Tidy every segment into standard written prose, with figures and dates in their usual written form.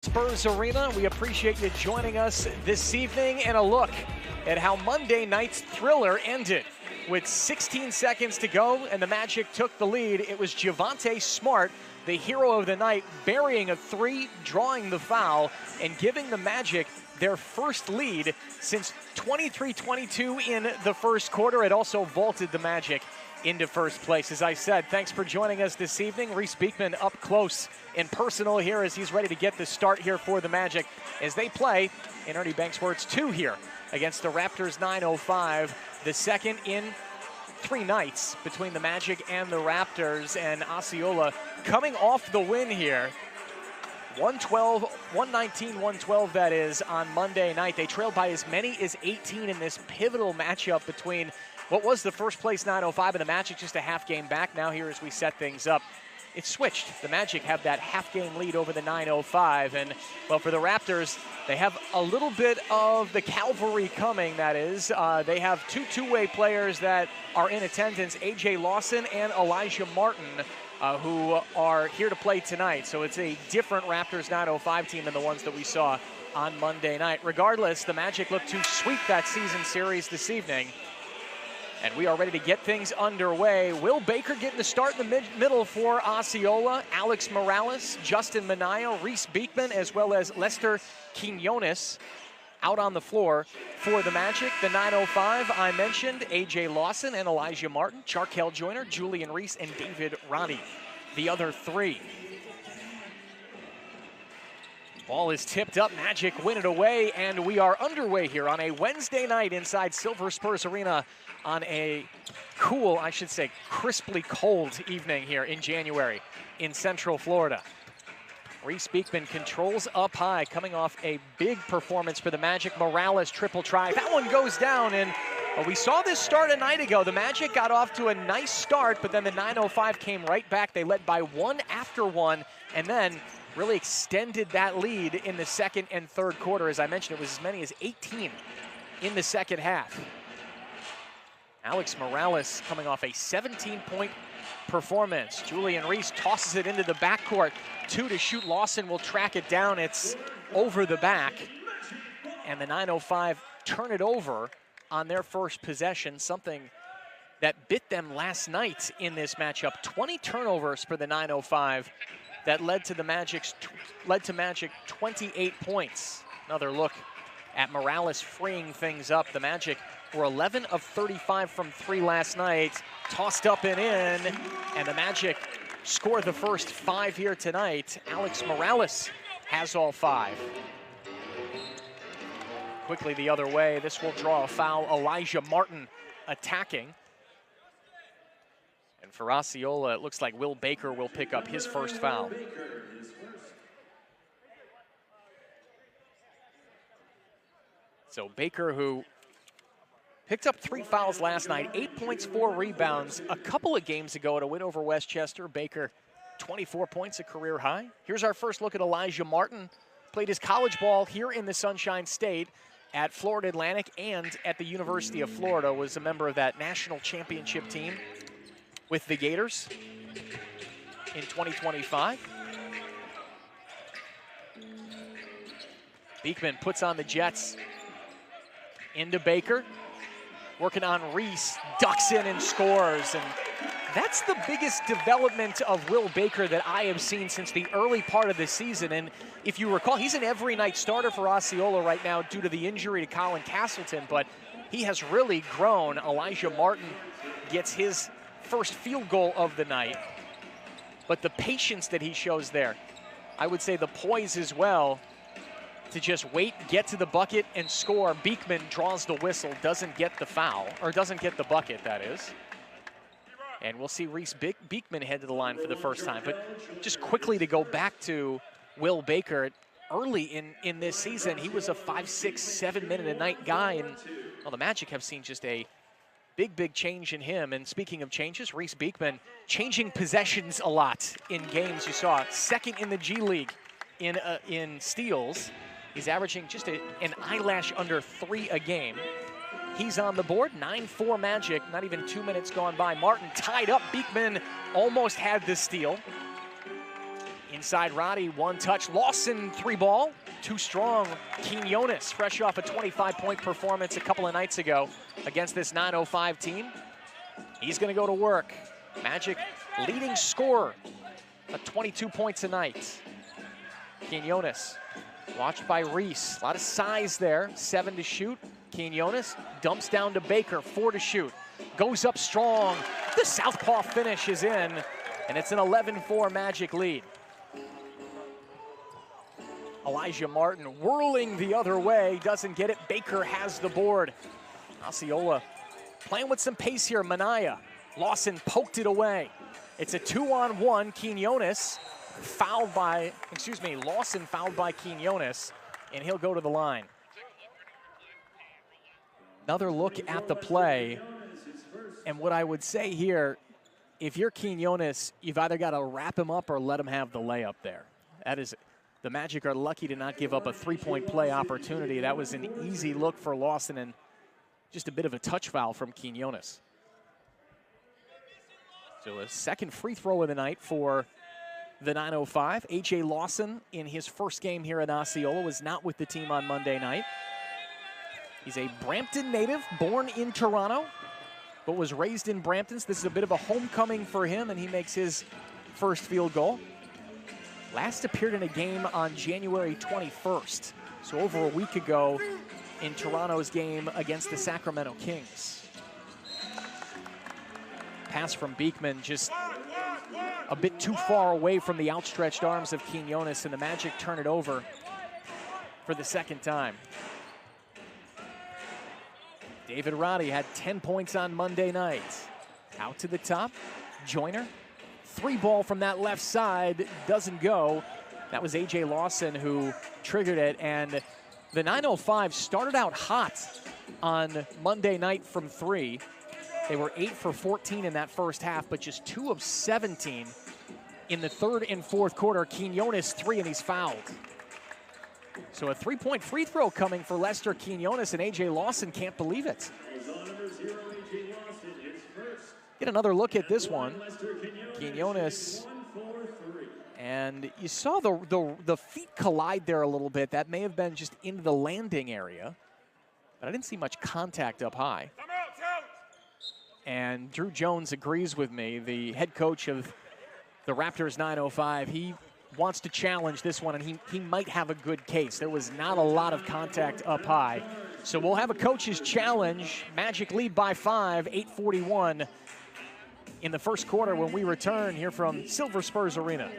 Spurs Arena. We appreciate you joining us this evening, and a look at how Monday night's thriller ended. With 16 seconds to go and the Magic took the lead, it was Javonte Smart, the hero of the night, burying a three, drawing the foul, and giving the Magic their first lead since 23-22 in the first quarter. It also vaulted the Magic into first place. As I said, thanks for joining us this evening. Reese Beekman up close and personal here as he's ready to get the start here for the Magic as they play, in Ernie Banks' words, 2 here against the Raptors 9:05, the second in 3 nights between the Magic and the Raptors. And Osceola coming off the win here, 119-112 that is, on Monday night. They trailed by as many as 18 in this pivotal matchup between what was the first place 9:05 and the Magic just a half game back. Now here as we set things up, it's switched. The Magic have that half game lead over the 9:05, and well, for the Raptors, they have a little bit of the cavalry coming, that is. They have two-way players that are in attendance, A.J. Lawson and Elijah Martin, who are here to play tonight. So it's a different Raptors 9:05 team than the ones that we saw on Monday night. Regardless, the Magic look to sweep that season series this evening. And we are ready to get things underway. Will Baker getting the start in the middle for Osceola. Alex Morales, Justin Minaya, Reese Beekman, as well as Lester Quinones out on the floor for the Magic. The 9:05, I mentioned, A.J. Lawson and Elijah Martin, Charkel Joyner, Julian Reese, and David Ronnie, the other 3. Ball is tipped up, Magic win it away, and we are underway here on a Wednesday night inside Silver Spurs Arena on a cool, I should say, crisply cold evening here in January in Central Florida. Reese Beekman controls up high, coming off a big performance for the Magic. Morales triple try, that one goes down, and we saw this start a night ago. The Magic got off to a nice start, but then the 9:05 came right back. They led by 1 after 1, and then really extended that lead in the second and third quarter. As I mentioned, it was as many as 18 in the second half. Alex Morales coming off a 17-point performance. Julian Reese tosses it into the backcourt. 2 to shoot. Lawson will track it down. It's over the back. And the 9:05 turn it over on their first possession, something that bit them last night in this matchup. 20 turnovers for the 9:05 that led to Magic 28 points. Another look at Morales freeing things up. The Magic were 11 of 35 from 3 last night, tossed up and in, and the Magic score the first 5 here tonight. Alex Morales has all 5. Quickly the other way, this will draw a foul. Elijah Martin attacking. And for Osceola, it looks like Will Baker will pick up his first foul. So Baker, who picked up 3 fouls last night, 8 points, 4 rebounds. A couple of games ago at a win over Westchester, Baker, 24 points, a career high. Here's our first look at Elijah Martin. Played his college ball here in the Sunshine State at Florida Atlantic and at the University of Florida. Was a member of that national championship team with the Gators in 2025. Beekman puts on the Jets into Baker. Working on Reese, ducks in and scores. And that's the biggest development of Will Baker that I have seen since the early part of the season. And if you recall, he's an every night starter for Osceola right now due to the injury to Colin Castleton, but he has really grown. Elijah Martin gets his first field goal of the night. But the patience that he shows there, I would say the poise as well, to just wait, get to the bucket, and score. Beekman draws the whistle, doesn't get the foul, or doesn't get the bucket, that is. And we'll see Reese Beekman head to the line for the first time. But just quickly to go back to Will Baker, early in this season, he was a 5, 6, 7 minute a night guy, and well, the Magic have seen just a big change in him. And speaking of changes, Reese Beekman changing possessions a lot in games. You saw second in the G League in steals. He's averaging just an eyelash under 3 a game. He's on the board, 9-4 Magic, not even 2 minutes gone by. Martin tied up, Beekman almost had the steal. Inside Roddy, one touch. Lawson, 3-ball. Too strong. Quinones, fresh off a 25-point performance a couple of nights ago against this 905 team. He's going to go to work. Magic leading scorer at 22 points a night. Quinones, watched by Reese. A lot of size there. 7 to shoot. Quinones dumps down to Baker. 4 to shoot. Goes up strong. The southpaw finish is in, and it's an 11-4 Magic lead. Elijah Martin whirling the other way, doesn't get it. Baker has the board. Osceola playing with some pace here. Manaya. Lawson poked it away. It's a 2-on-1. Quinones fouled by, Lawson fouled by Quinones, and he'll go to the line. Another look at the play, and what I would say here, if you're Quinones, you've either got to wrap him up or let him have the layup there. That is, the Magic are lucky to not give up a 3-point play opportunity. That was an easy look for Lawson and just a bit of a touch foul from Quinones. So a second free throw of the night for the 905. A.J. Lawson, in his first game here at Osceola, was not with the team on Monday night. He's a Brampton native, born in Toronto, but was raised in Brampton. So this is a bit of a homecoming for him, and he makes his first field goal. Last appeared in a game on January 21st, so over a week ago in Toronto's game against the Sacramento Kings. Pass from Beekman, just a bit too far away from the outstretched arms of Quinones, and the Magic turn it over for the second time. David Roddy had 10 points on Monday night. Out to the top, Joyner. 3-ball from that left side, doesn't go. That was A.J. Lawson who triggered it, and the 905 started out hot on Monday night from 3. They were 8 for 14 in that first half, but just 2 of 17 in the third and fourth quarter. Quinones 3, and he's fouled. So a 3-point free throw coming for Lester Quinones, and A.J. Lawson can't believe it. Get another look at this one. Quinones, and you saw the feet collide there a little bit. That may have been just into the landing area, but I didn't see much contact up high. And Drew Jones agrees with me, the head coach of the Raptors 905. He wants to challenge this one, and he might have a good case. There was not a lot of contact up high. So we'll have a coach's challenge. Magic lead by 5, 8:41 in the first quarter when we return here from Silver Spurs Arena.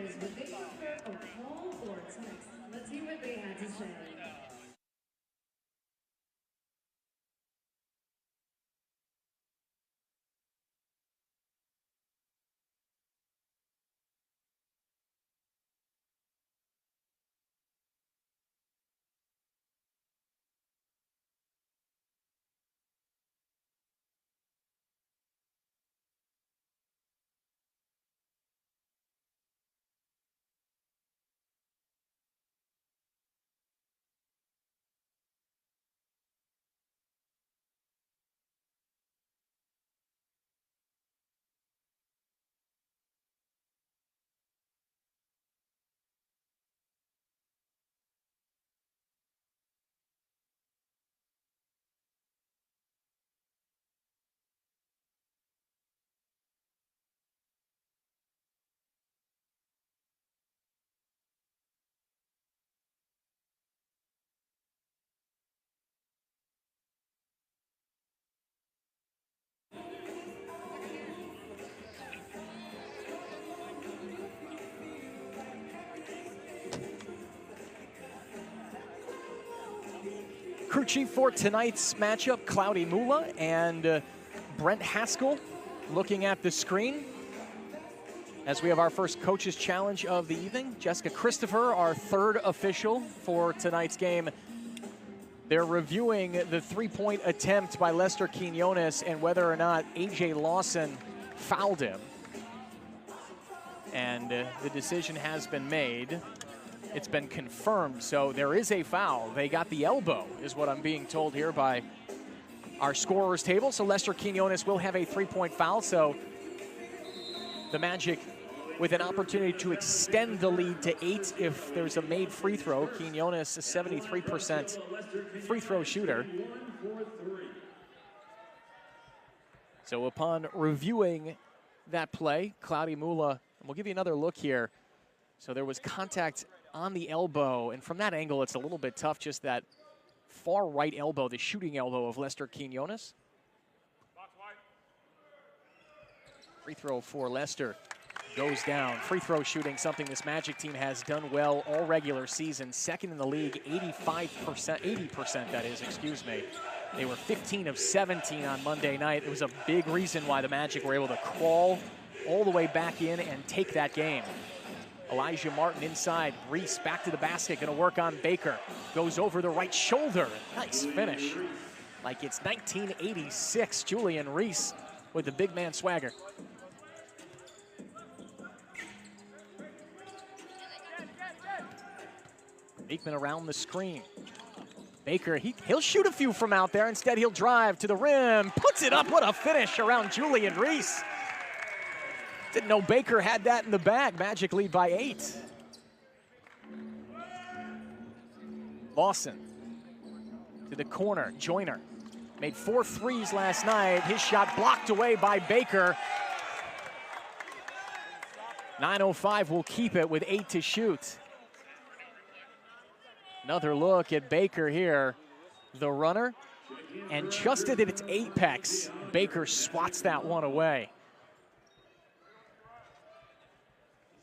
Crew chief for tonight's matchup, Cloudy Mula and Brent Haskell looking at the screen as we have our first coach's challenge of the evening. Jessica Christopher, our third official for tonight's game. They're reviewing the 3-point attempt by Lester Quinones and whether or not A.J. Lawson fouled him. And the decision has been made. It's been confirmed, so there is a foul. They got the elbow, is what I'm being told here by our scorer's table. So Lester Quinones will have a 3-point foul, so the Magic with an opportunity to extend the lead to 8 if there's a made free throw. Quinones, a 73% free throw shooter. So upon reviewing that play, Cloudy Mula, and we'll give you another look here. So there was contact on the elbow, and from that angle, it's a little bit tough, just that far right elbow, the shooting elbow of Lester Quinones. Free throw for Lester goes down. Free throw shooting, something this Magic team has done well all regular season. Second in the league, 80% that is, excuse me. They were 15 of 17 on Monday night. It was a big reason why the Magic were able to crawl all the way back in and take that game. Elijah Martin inside. Reese back to the basket, gonna work on Baker. Goes over the right shoulder. Nice finish. Like it's 1986. Julian Reese with the big man swagger. Beekman around the screen. Baker, he'll shoot a few from out there. Instead, he'll drive to the rim. Puts it up. What a finish around Julian Reese. Didn't know Baker had that in the bag. Magic lead by 8. Lawson to the corner. Joyner made 4 threes last night. His shot blocked away by Baker. 9:05 will keep it with 8 to shoot. Another look at Baker here. The runner. And just at its apex, Baker swats that one away.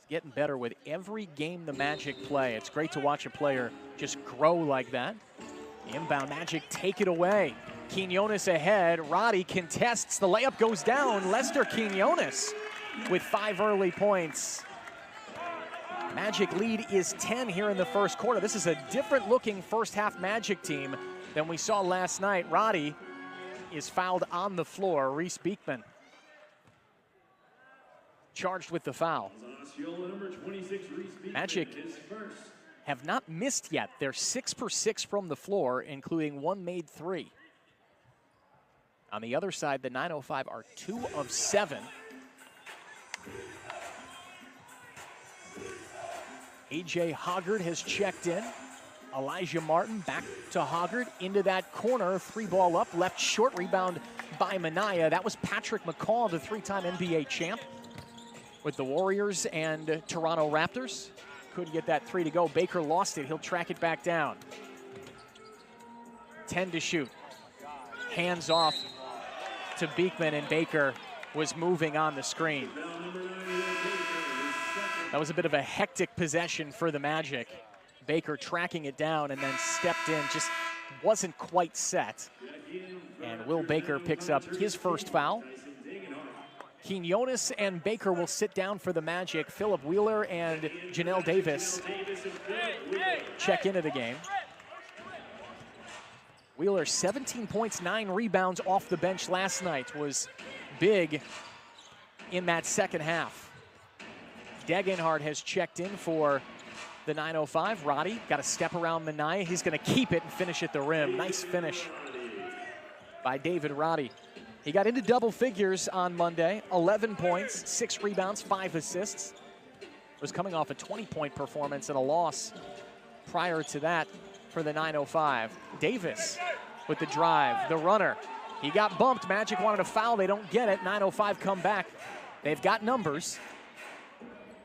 Getting better with every game the Magic play. It's great to watch a player just grow like that. The inbound Magic take it away. Quinones ahead. Roddy contests. The layup goes down. Lester Quinones with 5 early points. Magic lead is 10 here in the first quarter. This is a different looking first half Magic team than we saw last night. Roddy is fouled on the floor. Reese Beekman charged with the foul. Magic have not missed yet. They're 6 for 6 from the floor, including 1 made 3. On the other side, the 905 are 2 of 7. A.J. Hoggard has checked in. Elijah Martin back to Hoggard into that corner. 3 ball up, left short, rebound by Minaya. That was Patrick McCaw, the 3-time NBA champ with the Warriors and Toronto Raptors. Couldn't get that 3 to go. Baker lost it. He'll track it back down. 10 to shoot. Hands off to Beekman, and Baker was moving on the screen. That was a bit of a hectic possession for the Magic. Baker tracking it down and then stepped in, just wasn't quite set. And Will Baker picks up his first foul. Quinones and Baker will sit down for the Magic. Philip Wheeler and Janelle Davis check into the game. Wheeler, 17 points, 9 rebounds off the bench last night, was big in that second half. Degenhardt has checked in for the 905. Roddy got a step around Minaya. He's going to keep it and finish at the rim. Nice finish by David Roddy. He got into double figures on Monday. 11 points, 6 rebounds, 5 assists. Was coming off a 20-point performance and a loss prior to that for the 905. Davis with the drive, the runner. He got bumped. Magic wanted a foul. They don't get it. 905 come back. They've got numbers.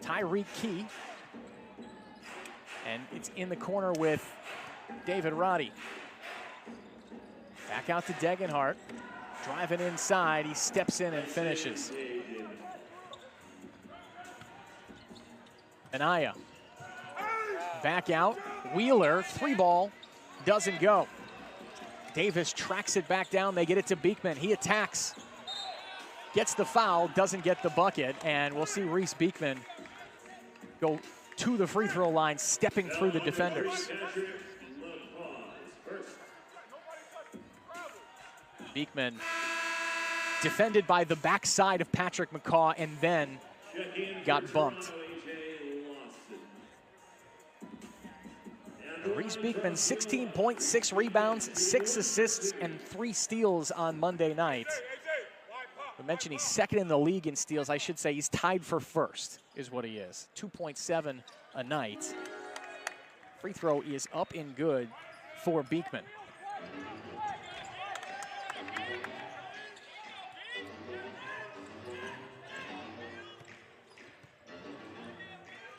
Tyreek Key. And it's in the corner with David Roddy. Back out to Degenhardt. Driving inside, he steps in and finishes. Minaya. Back out. Wheeler, 3-ball, doesn't go. Davis tracks it back down. They get it to Beekman. He attacks. Gets the foul, doesn't get the bucket, and we'll see Reese Beekman go to the free throw line, stepping through the defenders. Beekman defended by the backside of Patrick McCaw and then got bumped. Reese Beekman, 16 points, 6 rebounds, 6 assists, and 3 steals on Monday night. I mentioned he's second in the league in steals. I should say he's tied for first, is what he is. 2.7 a night. Free throw is up and good for Beekman.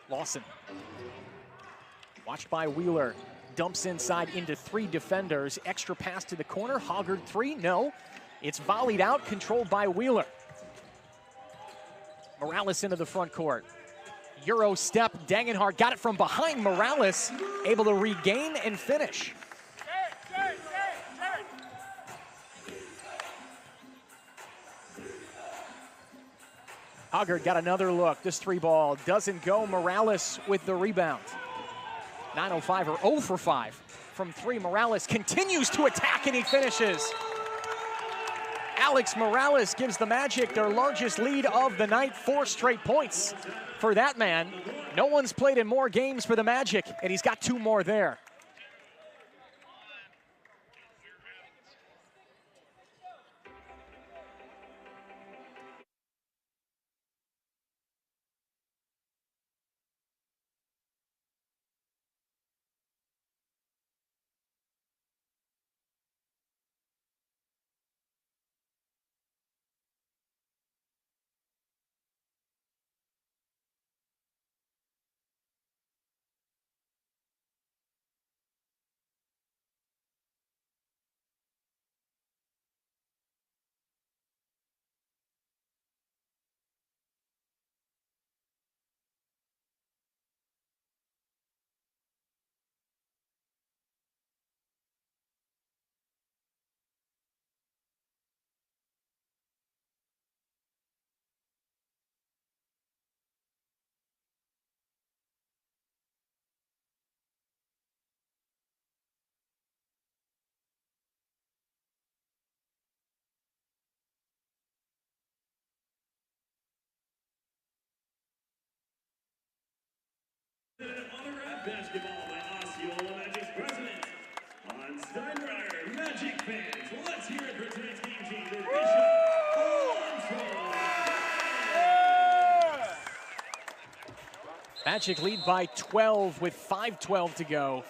Lawson, watched by Wheeler, dumps inside into 3 defenders. Extra pass to the corner. Hoggard 3, no. It's volleyed out, controlled by Wheeler. Morales into the front court. Euro step, Dangenhart got it from behind. Morales able to regain and finish. Hoggard got another look. This 3-ball doesn't go. Morales with the rebound. 9:05 or 0 for 5 from 3. Morales continues to attack and he finishes. Alex Morales gives the Magic their largest lead of the night. 4 straight points for that man. No one's played in more games for the Magic, and he's got 2 more there. Autographed basketball by Osceola Magic's president. On Steinbrenner, Magic fans, let's hear it for tonight's game changer, Bishop Armstrong. Magic lead by 12 with 5:12 to go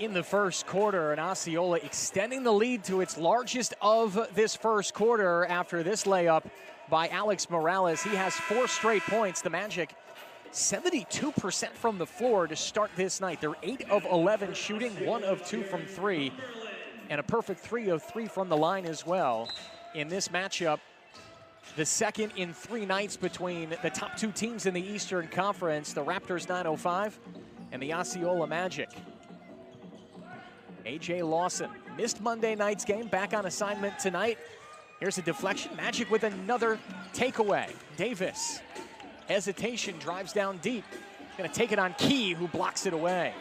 in the first quarter, and Osceola extending the lead to its largest of this first quarter after this layup by Alex Morales. He has 4 straight points. The Magic 72% from the floor to start this night. They're 8 of 11 shooting, 1 of 2 from 3, and a perfect 3 of 3 from the line as well. In this matchup, the second in 3 nights between the top 2 teams in the Eastern Conference, the Raptors 905 and the Osceola Magic. A.J. Lawson missed Monday night's game, back on assignment tonight. Here's a deflection, Magic with another takeaway. Davis, hesitation, drives down deep. Gonna take it on Key, who blocks it away.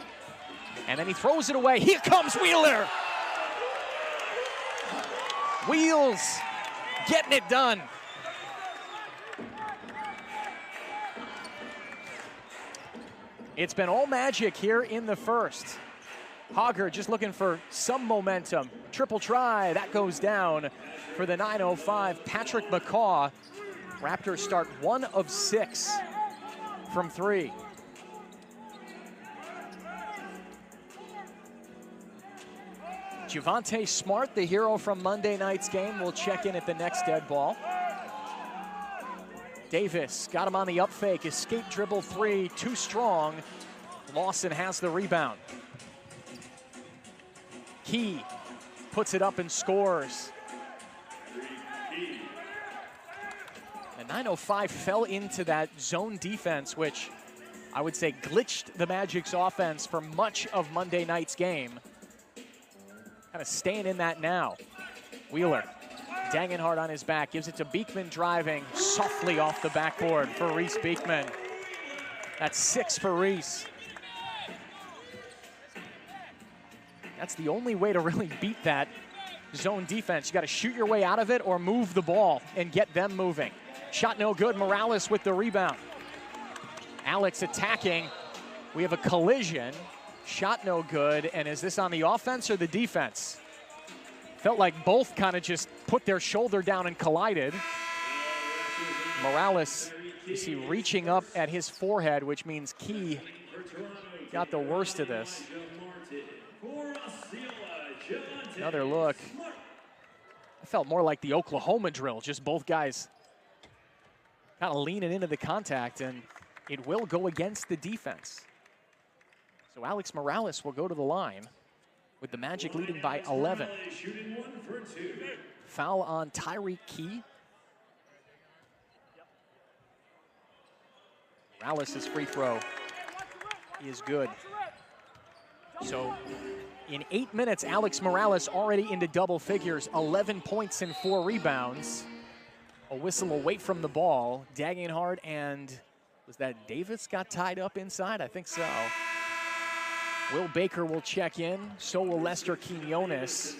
And then he throws it away. Here comes Wheeler. Wheels getting it done. It's been all Magic here in the first. Hoggard just looking for some momentum. Triple try, that goes down for the 905. Patrick McCaw. Raptors start 1 of 6 from 3. Javonte Smart, the hero from Monday night's game, will check in at the next dead ball. Davis got him on the up fake. Escape dribble 3, too strong. Lawson has the rebound. Key puts it up and scores. The 905 fell into that zone defense, which I would say glitched the Magic's offense for much of Monday night's game. Kind of staying in that now. Wheeler, Dangenhart on his back, gives it to Beekman driving softly off the backboard for Reese Beekman. That's 6 for Reese. That's the only way to really beat that zone defense. You got to shoot your way out of it or move the ball and get them moving. Shot no good. Morales with the rebound. Alex attacking. We have a collision. Shot no good. And is this on the offense or the defense? Felt like both kind of just put their shoulder down and collided. Morales, you see reaching up at his forehead, which means Key got the worst of this. Another look. I felt more like the Oklahoma drill, just both guys kind of leaning into the contact, and it will go against the defense. So Alex Morales will go to the line with the Magic leading by 11. Foul on Tyreek Key. Morales' free throw is good. So in 8 minutes, Alex Morales already into double figures, 11 points and 4 rebounds. A whistle away from the ball. Dagenhard and, was that Davis got tied up inside? I think so. Will Baker will check in. So will Lester Quinones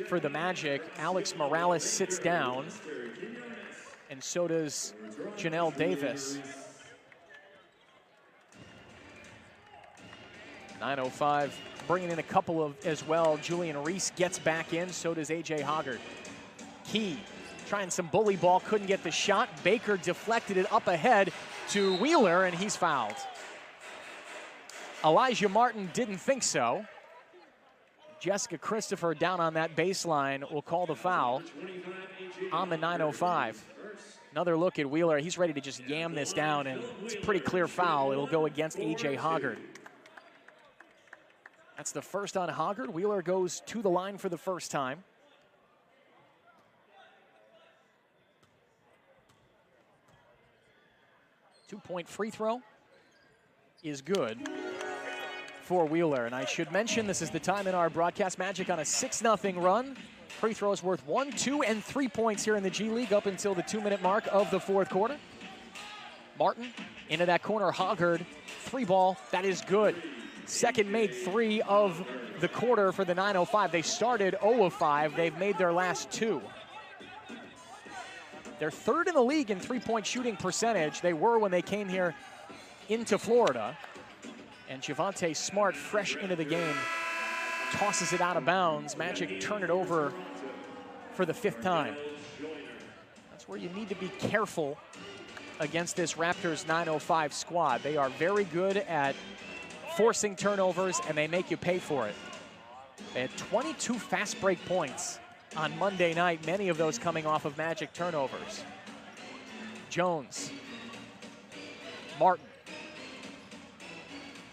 for the Magic. Alex Morales sits down. And so does Janelle Davis. 9:05, bringing in a couple of as well. Julian Reese gets back in, so does A.J. Hoggard. Key trying some bully ball, couldn't get the shot. Baker deflected it up ahead to Wheeler, and he's fouled. Elijah Martin didn't think so. Jessica Christopher down on that baseline will call the foul on the 9:05. Another look at Wheeler. He's ready to just yam this down, and it's a pretty clear foul. It'll go against A.J. Hoggard. That's the first on Hoggard. Wheeler goes to the line for the first time. Two-point free throw is good for Wheeler. And I should mention, this is the time in our broadcast. Magic on a 6-0 run. Free throws worth 1, 2, and 3 points here in the G League up until the 2-minute mark of the fourth quarter. Martin into that corner. Hoggard, three ball. That is good. Second made three of the quarter for the 9:05. They started 0 of 5. They've made their last 2. They're third in the league in three-point shooting percentage. They were when they came here into Florida. And Javonte Smart, fresh into the game, tosses it out of bounds. Magic turn it over for the 5th time. That's where you need to be careful against this Raptors 9:05 squad. They are very good at forcing turnovers, and they make you pay for it. They had 22 fast break points on Monday night, many of those coming off of Magic turnovers. Jones, Martin,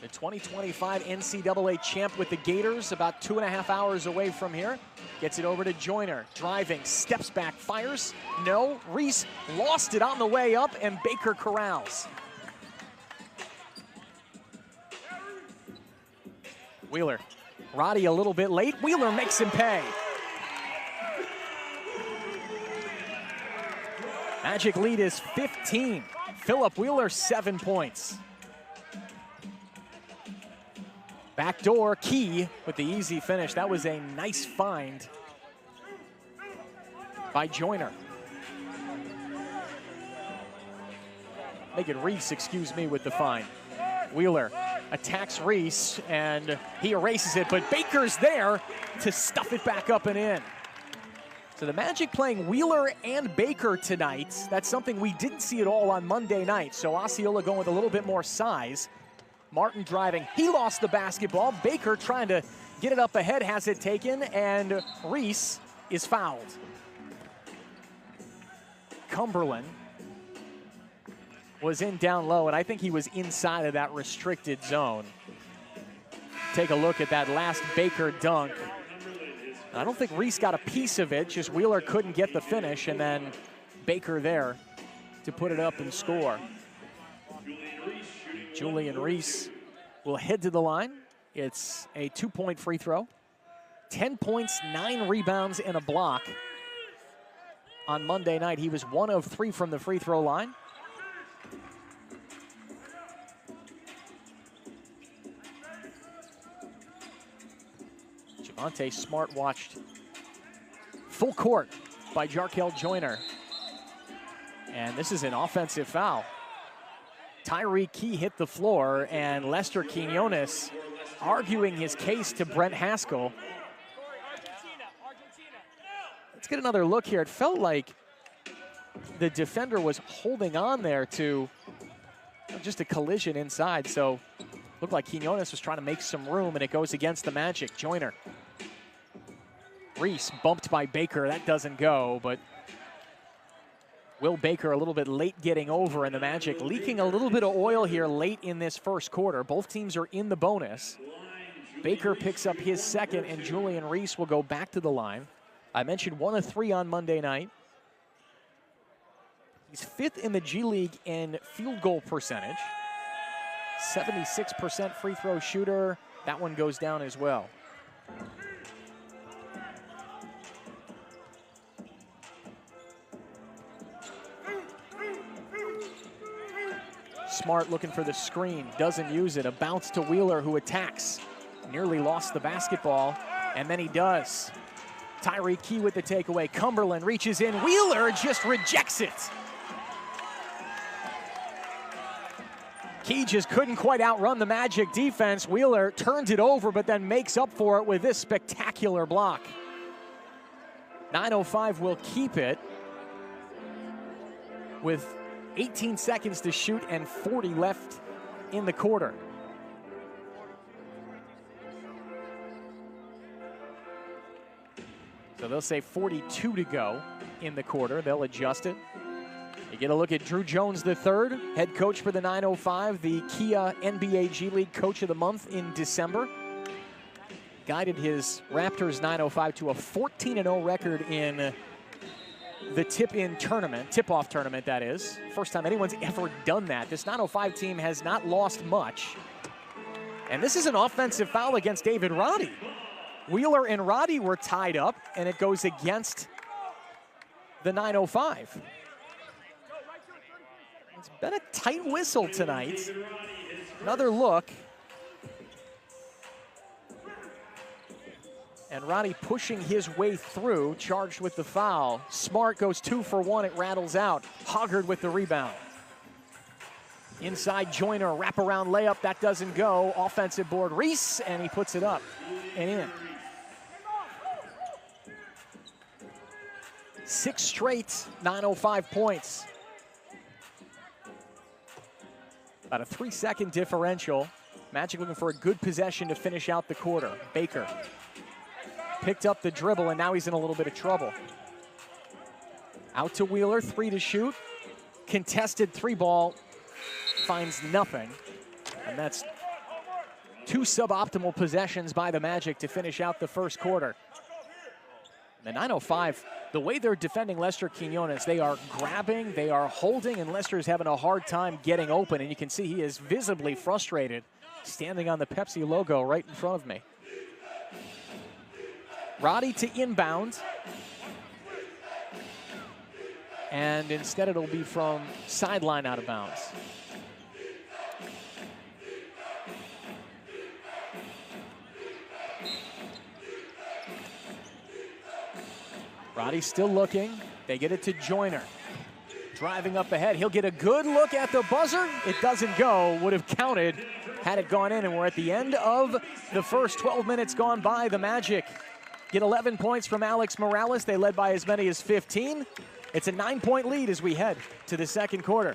the 2025 NCAA champ with the Gators, about 2.5 hours away from here. Gets it over to Joyner, driving, steps back, fires, no. Reese lost it on the way up, and Baker corrals. Wheeler, Roddy a little bit late. Wheeler makes him pay. Magic lead is 15. Philip Wheeler, 7 points. Backdoor, Key with the easy finish. That was a nice find by Joyner. Megan Reese, excuse me, with the find. Wheeler attacks Reese, and he erases it, but Baker's there to stuff it back up and in. So the Magic playing Wheeler and Baker tonight. That's something we didn't see at all on Monday night. So Osceola going with a little bit more size. Martin driving, he lost the basketball. Baker trying to get it up ahead, has it taken, and Reese is fouled. Cumberland was in down low, and I think he was inside of that restricted zone. Take a look at that last Baker dunk. I don't think Reese got a piece of it, just Wheeler couldn't get the finish, and then Baker there to put it up and score. Julian Reese will head to the line. It's a 2-point free throw. 10 points, 9 rebounds, and a block. On Monday night, he was 1 of 3 from the free throw line. Javonte Smart watched full court by Jarkel Joyner. And this is an offensive foul. Tyreek Key hit the floor, and Lester Quinones arguing his case to Brent Haskell. Let's get another look here. It felt like the defender was holding on there to just a collision inside. So looked like Quinones was trying to make some room, and it goes against the Magic. Joyner. Reese bumped by Baker. That doesn't go, but Will Baker a little bit late getting over, and the Magic leaking a little bit of oil here late in this first quarter. Both teams are in the bonus. Baker picks up his second, and Julian Reese will go back to the line. I mentioned 1 of 3 on Monday night. He's 5th in the G League in field goal percentage. 76% free throw shooter. That one goes down as well. Smart looking for the screen, doesn't use it. A bounce to Wheeler, who attacks. Nearly lost the basketball, and then he does. Tyreek Key with the takeaway. Cumberland reaches in. Wheeler just rejects it. Key just couldn't quite outrun the Magic defense. Wheeler turns it over, but then makes up for it with this spectacular block. 9:05 will keep it with 18 seconds to shoot and 40 left in the quarter. So they'll say 42 to go in the quarter. They'll adjust it. You get a look at Drew Jones III, head coach for the 905, the Kia NBA G League Coach of the Month in December. Guided his Raptors 905 to a 14-0 record in the tip-off tournament, that is. First time anyone's ever done that. This 905 team has not lost much. And this is an offensive foul against David Roddy. Wheeler and Roddy were tied up, and it goes against the 905. It's been a tight whistle tonight. Another look. And Roddy pushing his way through, charged with the foul. Smart goes 2 for 1, it rattles out. Hoggard with the rebound. Inside Joyner, wraparound layup, that doesn't go. Offensive board, Reese, and he puts it up and in. 6 straight 905 points. About a 3-second differential. Magic looking for a good possession to finish out the quarter. Baker picked up the dribble, and now he's in a little bit of trouble. Out to Wheeler, 3 to shoot. Contested 3-ball, finds nothing. And that's 2 suboptimal possessions by the Magic to finish out the first quarter. The 905, the way they're defending Lester Quinones, they are grabbing, they are holding, and Lester's having a hard time getting open. And you can see he is visibly frustrated, standing on the Pepsi logo right in front of me. Roddy to inbound. And instead it'll be from sideline out of bounds. Roddy still looking. They get it to Joyner. Driving up ahead. He'll get a good look at the buzzer. It doesn't go. Would have counted had it gone in. And we're at the end of the first 12 minutes gone by. The Magic get 11 points from Alex Morales. They led by as many as 15. It's a 9-point lead as we head to the second quarter.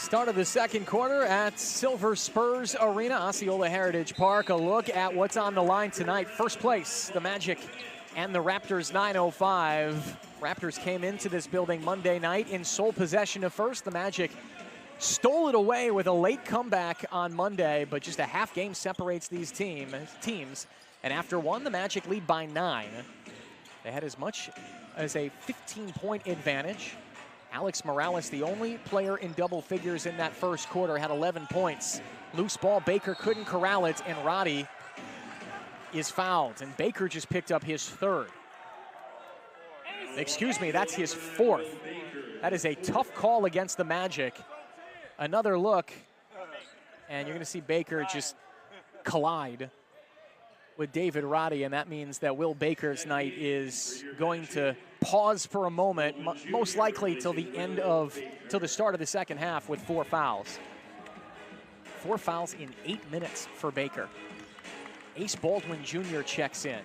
Start of the second quarter at Silver Spurs Arena, Osceola Heritage Park. A look at what's on the line tonight. First place, the Magic and the Raptors, 9:05. Raptors came into this building Monday night in sole possession of first. The Magic stole it away with a late comeback on Monday, but just a half game separates these teams. And after one, the Magic lead by 9. They had as much as a 15-point advantage. Alex Morales, the only player in double figures in that first quarter, had 11 points. Loose ball, Baker couldn't corral it, and Roddy is fouled. And Baker just picked up his third. Excuse me, that's his fourth. That is a tough call against the Magic. Another look, and you're going to see Baker just collide with David Roddy, and that means that Will Baker's night is going to pause for a moment, most likely till the start of the second half with 4 fouls. 4 fouls in 8 minutes for Baker. Ace Baldwin Jr. checks in.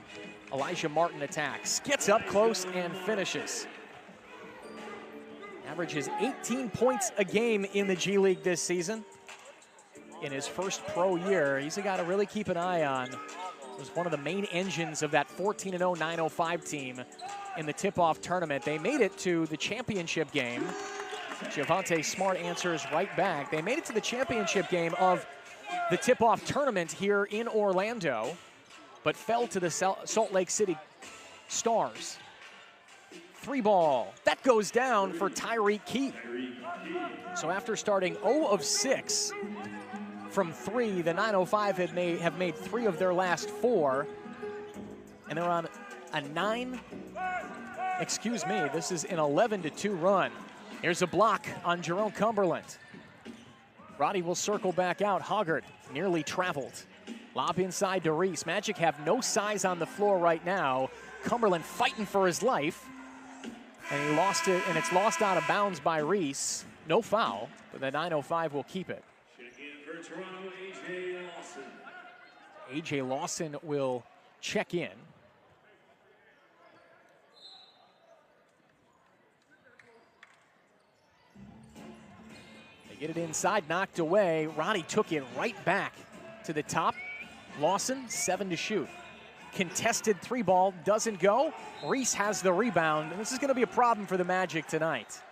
Elijah Martin attacks, gets up close and finishes. Averages 18 points a game in the G League this season. In his first pro year, he's a guy to really keep an eye on. Was one of the main engines of that 14-0 905 team in the tip-off tournament. They made it to the championship game. Javonte Smart answers right back. They made it to the championship game of the tip-off tournament here in Orlando, but fell to the Salt Lake City Stars. 3 ball. That goes down for Tyreek Key. So after starting 0 of 6 from 3, the 905 have made 3 of their last 4, and they're on a 11-2 run. Here's a block on Jerome Cumberland. Roddy will circle back out. Hoggard nearly traveled. Lob inside to Reese. Magic have no size on the floor right now. Cumberland fighting for his life, and he lost it, and it's lost out of bounds by Reese. No foul, but the 905 will keep it. Toronto, A.J. Lawson. A.J. Lawson will check in. They get it inside, knocked away. Roddy took it right back to the top. Lawson, 7 to shoot. Contested 3 ball, doesn't go. Reese has the rebound, and this is going to be a problem for the Magic tonight.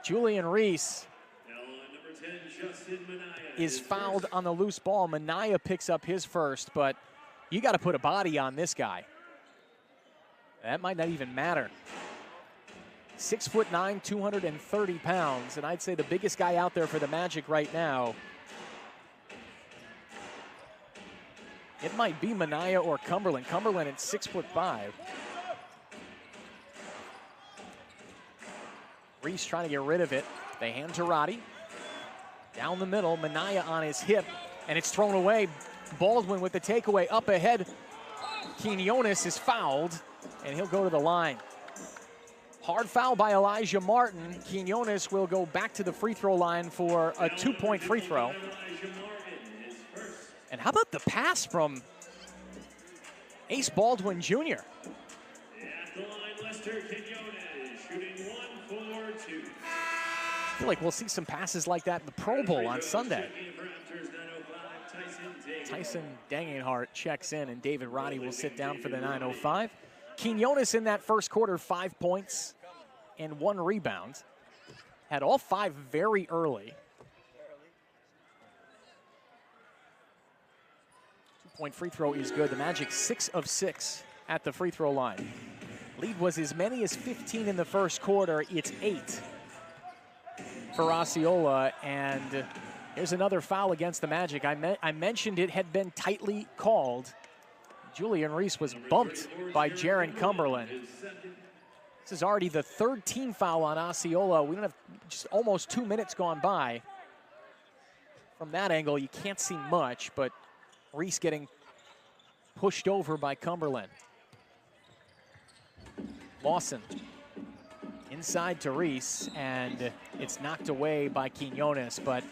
Julian Reese is fouled on the loose ball. Minaya picks up his first, but you got to put a body on this guy. That might not even matter. 6'9", 230 pounds, and I'd say the biggest guy out there for the Magic right now. It might be Minaya or Cumberland. Cumberland at 6'5". Reese trying to get rid of it. They hand to Roddy. Down the middle, Minaya on his hip, and it's thrown away. Baldwin with the takeaway up ahead. Quinones is fouled, and he'll go to the line. Hard foul by Elijah Martin. Quinones will go back to the free throw line for a 2-point free throw. And how about the pass from Ace Baldwin Jr.? At the line, Lester Quinones shooting 1 for 2. I feel like we'll see some passes like that in the Pro Bowl on Sunday. Tyson Dangenhart checks in, and David Roddy will sit down for the 905. Quinones in that first quarter, 5 points and 1 rebound. Had all 5 very early. 2-point free throw is good. The Magic 6 of 6 at the free throw line. Lead was as many as 15 in the first quarter. It's 8 for Osceola, and here's another foul against the Magic. I mentioned it had been tightly called. Julian Reese was bumped by Jaron Cumberland. This is already the 3rd team foul on Osceola. We don't have just almost 2 minutes gone by. From that angle, you can't see much, but Reese getting pushed over by Cumberland. Lawson inside to Reese, and it's knocked away by Quinones, but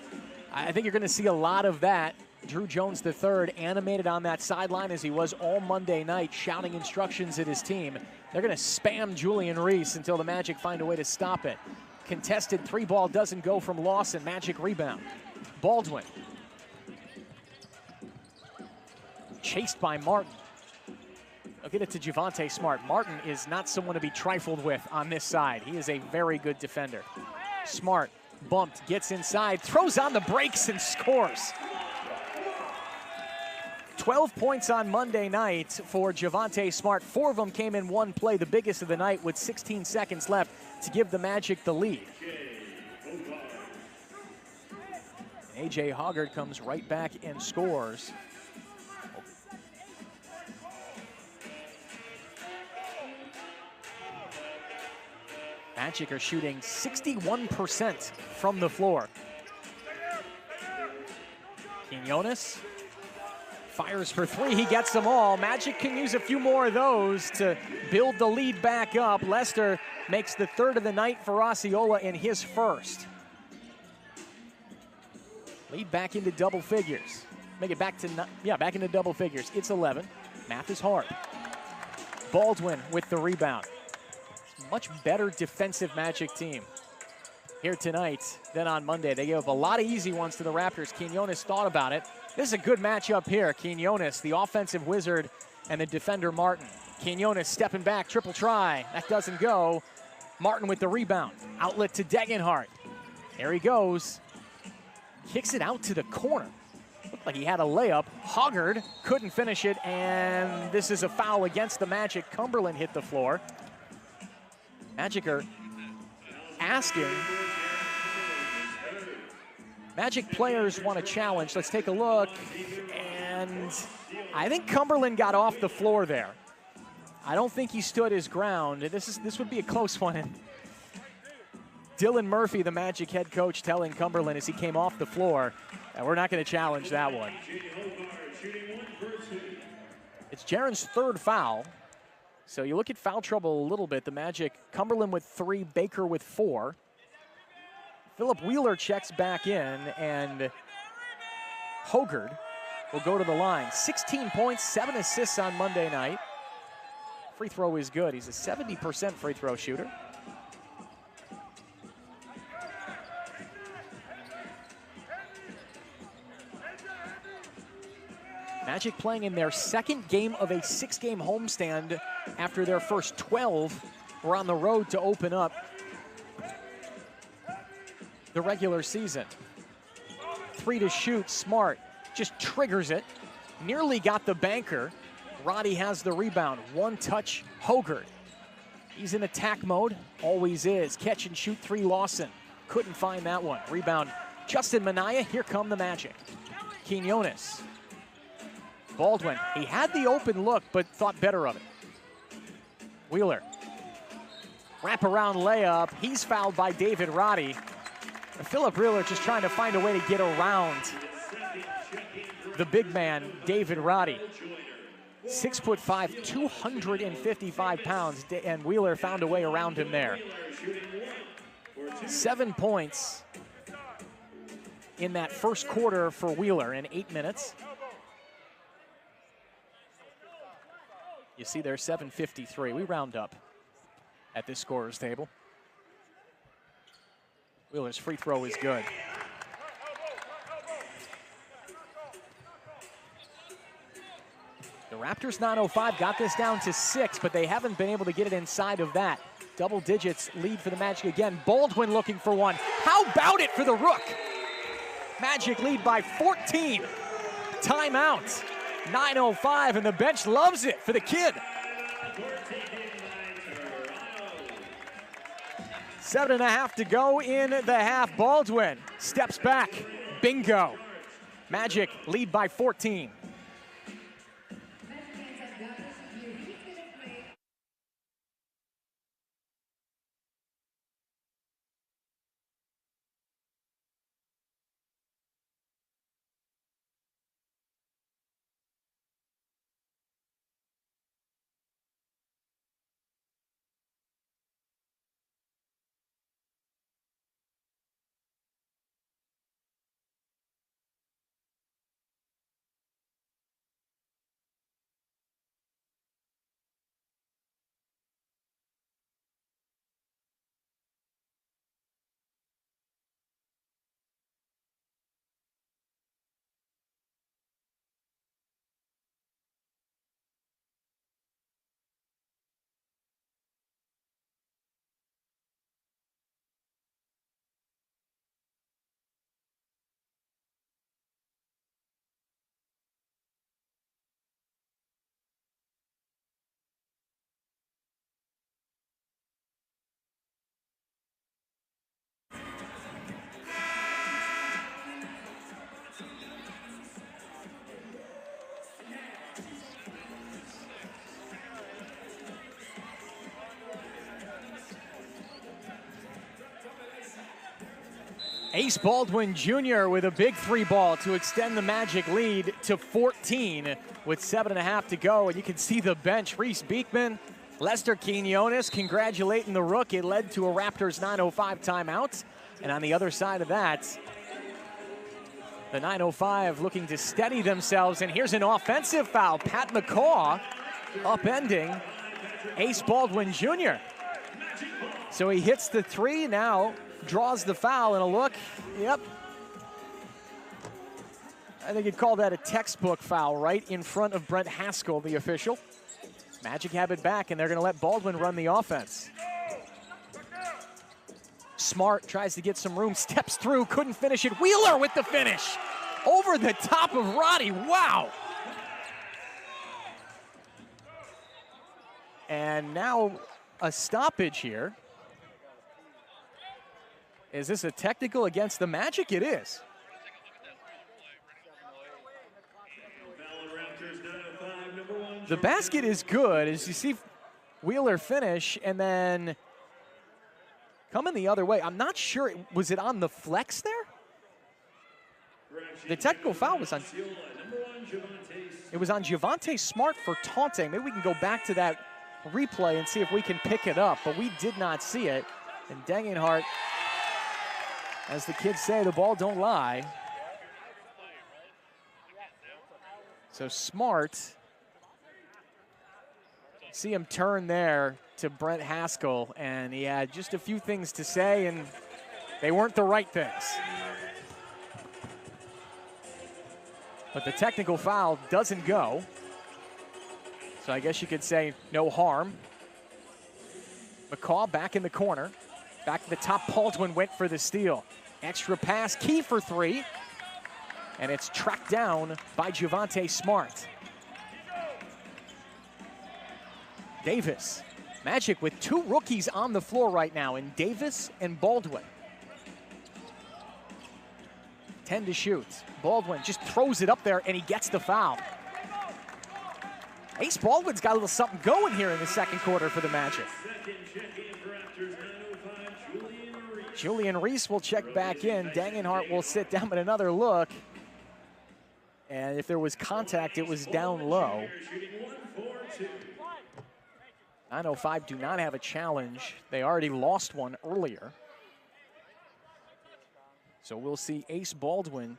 I think you're going to see a lot of that. Drew Jones III animated on that sideline as he was all Monday night, shouting instructions at his team. They're going to spam Julian Reese until the Magic find a way to stop it. Contested three ball doesn't go from Lawson. Magic rebound. Baldwin. Chased by Martin. I'll get it to Javonte Smart. Martin is not someone to be trifled with on this side. He is a very good defender. Smart bumped, gets inside, throws on the brakes and scores. 12 points on Monday night for Javonte Smart. 4 of them came in one play, the biggest of the night, with 16 seconds left to give the Magic the lead. A.J. Hoggard comes right back and scores. Magic are shooting 61% from the floor. Quinones fires for 3, he gets them all. Magic can use a few more of those to build the lead back up. Lester makes the 3rd of the night for Osceola in his 1st. Lead back into double figures. Make it back to, back into double figures. It's 11. Math is hard. Baldwin with the rebound. Much better defensive Magic team here tonight than on Monday. They gave up a lot of easy ones to the Raptors. Quinones thought about it. This is a good matchup here. Quinones, the offensive wizard, and the defender Martin. Quinones stepping back, triple try. That doesn't go. Martin with the rebound. Outlet to Degenhart. There he goes. Kicks it out to the corner. Looked like he had a layup. Hoggard couldn't finish it, and this is a foul against the Magic. Cumberland hit the floor. Magic are asking. Magic players want a challenge. Let's take a look. And I think Cumberland got off the floor there. I don't think he stood his ground. This would be a close one. And Dylan Murphy, the Magic head coach, telling Cumberland as he came off the floor, we're not going to challenge that one. It's Jaren's 3rd foul. So you look at foul trouble a little bit. The Magic, Cumberland with 3, Baker with 4. Philip Wheeler checks back in, and Hoggard will go to the line. 16 points, 7 assists on Monday night. Free throw is good. He's a 70% free throw shooter. Magic playing in their 2nd game of a 6-game homestand after their first 12 were on the road to open up the regular season. 3 to shoot, Smart just triggers it. Nearly got the banker. Roddy has the rebound. 1 touch, Hoggard. He's in attack mode, always is. Catch and shoot 3, Lawson. Couldn't find that one. Rebound, Justin Minaya. Here come the Magic. Quinones. Baldwin, he had the open look, but thought better of it. Wheeler. Wraparound layup. He's fouled by David Roddy. Philip Wheeler just trying to find a way to get around the big man, David Roddy. 6'5", 255 pounds, and Wheeler found a way around him there. 7 points in that first quarter for Wheeler in 8 minutes. You see there, 7:53. We round up at this scorer's table. Wheeler's free throw is good. The Raptors 905 got this down to 6, but they haven't been able to get it inside of that. Double digits lead for the Magic again. Baldwin looking for one. How about it for the Rook? Magic lead by 14. Timeout. 9:05, and the bench loves it for the kid. 7.5 to go in the half. Baldwin steps back. Bingo. Magic lead by 14. Ace Baldwin Jr. with a big 3-ball to extend the Magic lead to 14 with 7.5 to go. And you can see the bench. Reese Beekman, Lester Quinones congratulating the rook. It led to a Raptors 9:05 timeout. And on the other side of that, the 9:05 looking to steady themselves. And here's an offensive foul. Pat McCaw upending Ace Baldwin Jr. So he hits the 3, now draws the foul, and a look, yep. I think you'd call that a textbook foul right in front of Brent Haskell, the official. Magic have it back, and they're gonna let Baldwin run the offense. Smart tries to get some room, steps through, couldn't finish it. Wheeler with the finish. Over the top of Roddy, wow. And now a stoppage here. Is this a technical against the Magic? It is. The basket is good, as you see Wheeler finish, and then coming the other way. I'm not sure, was it on the flex there? The technical foul was on, it was on Javonte Smart for taunting. Maybe we can go back to that replay and see if we can pick it up, but we did not see it. And Degenhart, as the kids say, the ball don't lie. So Smart, see him turn there to Brent Haskell, and he had just a few things to say, and they weren't the right things. But the technical foul doesn't go. So I guess you could say no harm. McCaw back in the corner. Back to the top, Baldwin went for the steal. Extra pass, key for 3. And it's tracked down by Javonte Smart. Davis. Magic with 2 rookies on the floor right now in Davis and Baldwin. 10 to shoot. Baldwin just throws it up there and he gets the foul. Ace Baldwin's got a little something going here in the second quarter for the Magic. Julian Reese will check back in. Degenhart will sit down with another look. And if there was contact, it was down low. 9:05 do not have a challenge. They already lost one earlier. So we'll see Ace Baldwin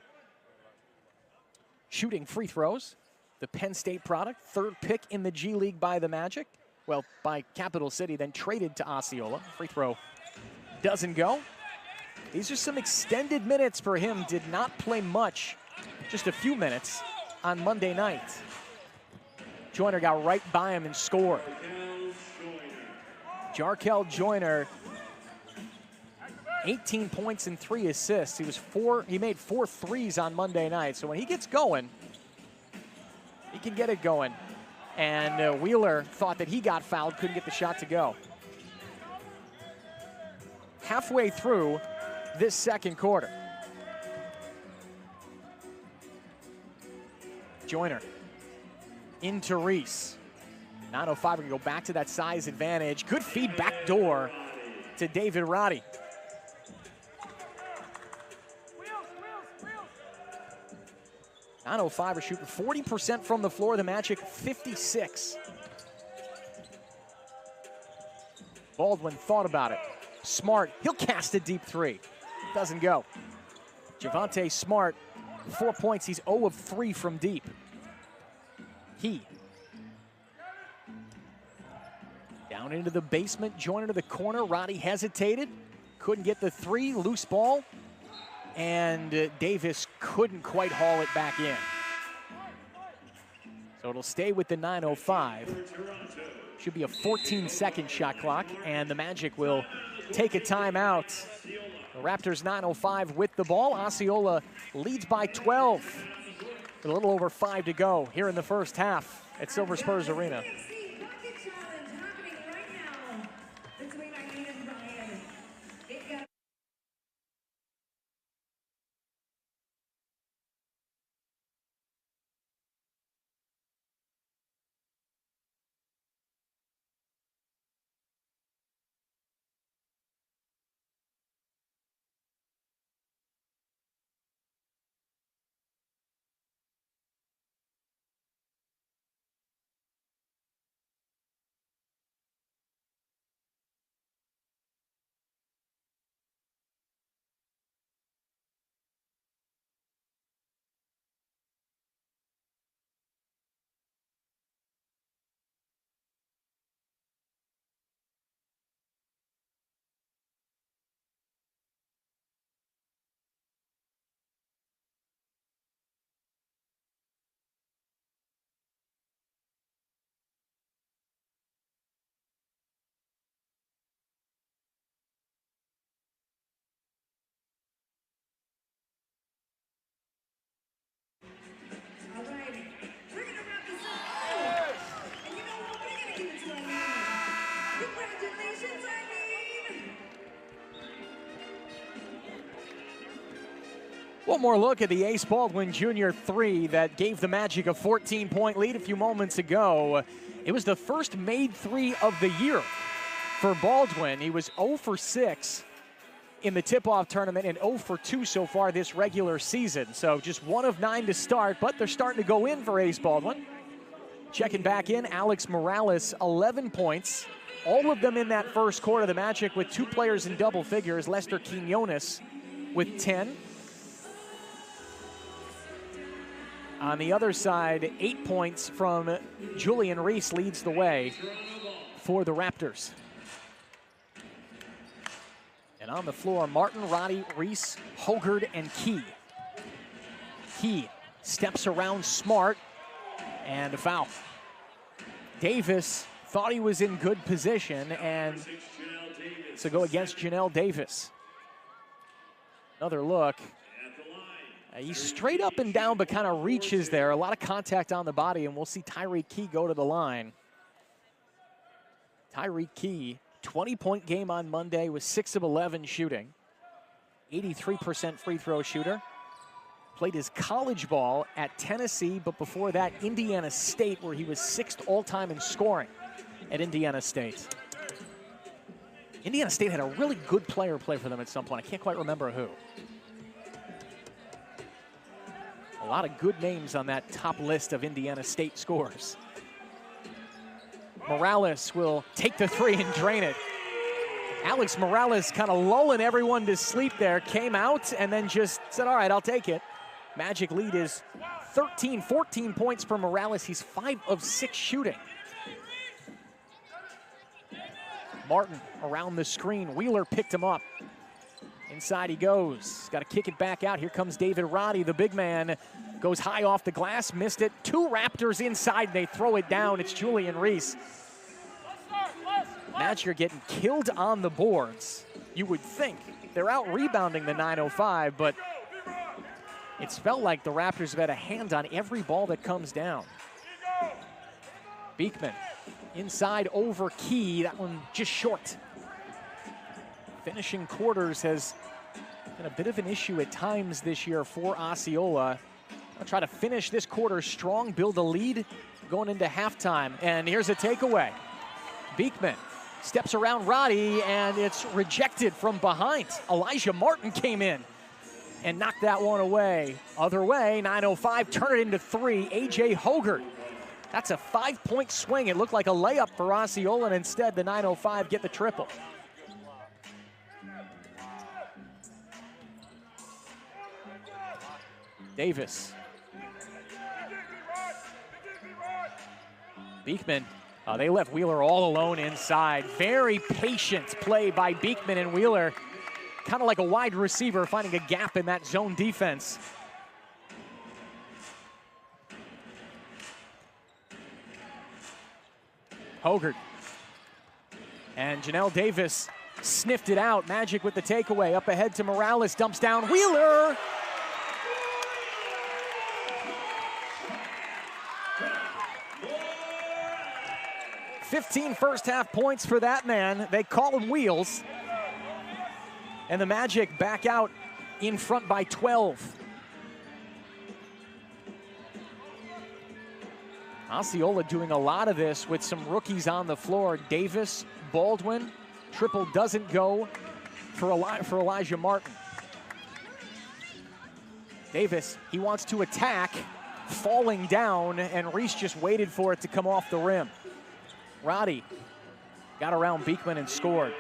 shooting free throws. The Penn State product, 3rd pick in the G League by the Magic. Well, by Capital City, then traded to Osceola. Free throw doesn't go. These are some extended minutes for him. Did not play much, just a few minutes on Monday night. Joyner got right by him and scored. Jarkel Joyner, 18 points and 3 assists. He made 4 threes on Monday night. So when he gets going, he can get it going. And Wheeler thought that he got fouled, couldn't get the shot to go. Halfway through this second quarter. Joyner into Reese. 9:05, we can go back to that size advantage. Good feed back door to David Roddy. .905 are shooting 40% from the floor. The Magic 56. Baldwin thought about it. Smart, he'll cast a deep 3. Doesn't go. Javonte Smart, 4 points. He's 0 of 3 from deep. Down into the basement, Joyner to the corner. Roddy hesitated, couldn't get the 3, loose ball. And Davis couldn't quite haul it back in. So it'll stay with the 9:05. Should be a 14-second shot clock, and the Magic will take a timeout. The Raptors 9:05 with the ball. Osceola leads by 12. With a little over 5 to go here in the first half at Silver Spurs Arena. One more look at the Ace Baldwin Jr. three that gave the Magic a 14-point lead a few moments ago. It was the first made three of the year for Baldwin. He was 0 for 6 in the tip-off tournament and 0 for 2 so far this regular season. So just 1 of 9 to start, but they're starting to go in for Ace Baldwin. Checking back in, Alex Morales, 11 points. All of them in that first quarter. The Magic with 2 players in double figures. Lester Quinones with 10. On the other side, 8 points from Julian Reese leads the way for the Raptors. And on the floor, Martin, Roddy, Reese, Hogard, and Key. Key steps around Smart, and a foul. Davis thought he was in good position, and so go against Janelle Davis. Another look. He's straight up and down, but kind of reaches there. A lot of contact on the body, and we'll see Tyreek Key go to the line. Tyreek Key, 20-point game on Monday with 6 of 11 shooting. 83% free throw shooter. Played his college ball at Tennessee, but before that, Indiana State, where he was 6th all-time in scoring at Indiana State. Indiana State had a really good player play for them at some point. I can't quite remember who. A lot of good names on that top list of Indiana State scores. Morales will take the three and drain it. Alex Morales kind of lulling everyone to sleep there, came out and then just said, all right, I'll take it. Magic lead is 14 points for Morales. He's 5 of 6 shooting. Martin around the screen. Wheeler picked him up. Inside he goes. Got to kick it back out. Here comes David Roddy, the big man. Goes high off the glass, missed it. 2 Raptors inside, they throw it down. It's Julian Reese. Magic are getting killed on the boards. You would think they're out rebounding the 905, but it's felt like the Raptors have had a hand on every ball that comes down. Beekman inside over Key. That one just short. Finishing quarters has been a bit of an issue at times this year for Osceola. I'll try to finish this quarter strong, build a lead going into halftime. And here's a takeaway. Beekman steps around Roddy, and it's rejected from behind. Elijah Martin came in and knocked that one away. Other way, 905, turn it into 3. A.J. Hogard. That's a 5-point swing. It looked like a layup for Osceola, and instead the 905 get the triple. Davis. Beekman, they left Wheeler all alone inside. Very patient play by Beekman and Wheeler. Kind of like a wide receiver finding a gap in that zone defense. Hogard. And Janelle Davis sniffed it out. Magic with the takeaway. Up ahead to Morales, dumps down. Wheeler! First half points for that man. They call him Wheels. And the Magic back out in front by 12. Osceola doing a lot of this with some rookies on the floor. Davis, Baldwin. Triple doesn't go for Elijah Martin. Davis, he wants to attack, falling down, and Reese just waited for it to come off the rim. Roddy got around Beekman and scored.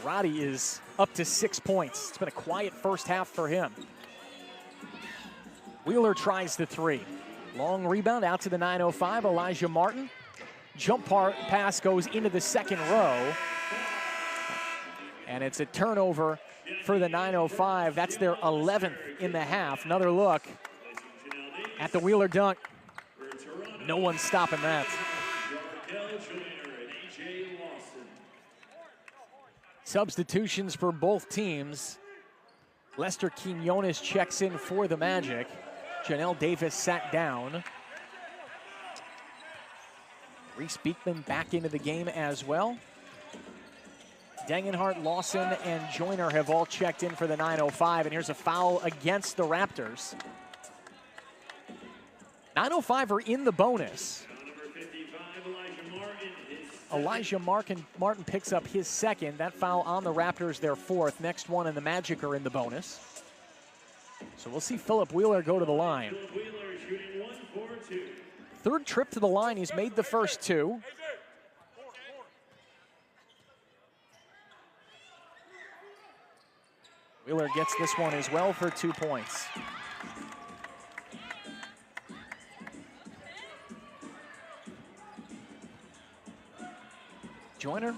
Roddy is up to 6 points. It's been a quiet first half for him. Wheeler tries the 3. Long rebound out to the 905, Elijah Martin. Jump pass goes into the second row. And it's a turnover for the 905. That's their 11th in the half. Another look at the Wheeler dunk. No one's stopping that. Substitutions for both teams. Lester Quinones checks in for the Magic. Janelle Davis sat down. Reese Beekman back into the game as well. Degenhart, Lawson, and Joyner have all checked in for the 905, and here's a foul against the Raptors. 905 are in the bonus. Elijah Martin picks up his second. That foul on the Raptors, their fourth. Next one, and the Magic are in the bonus. So we'll see Philip Wheeler go to the line. Third trip to the line, he's made the first two. Wheeler gets this one as well for 2 points. Joyner.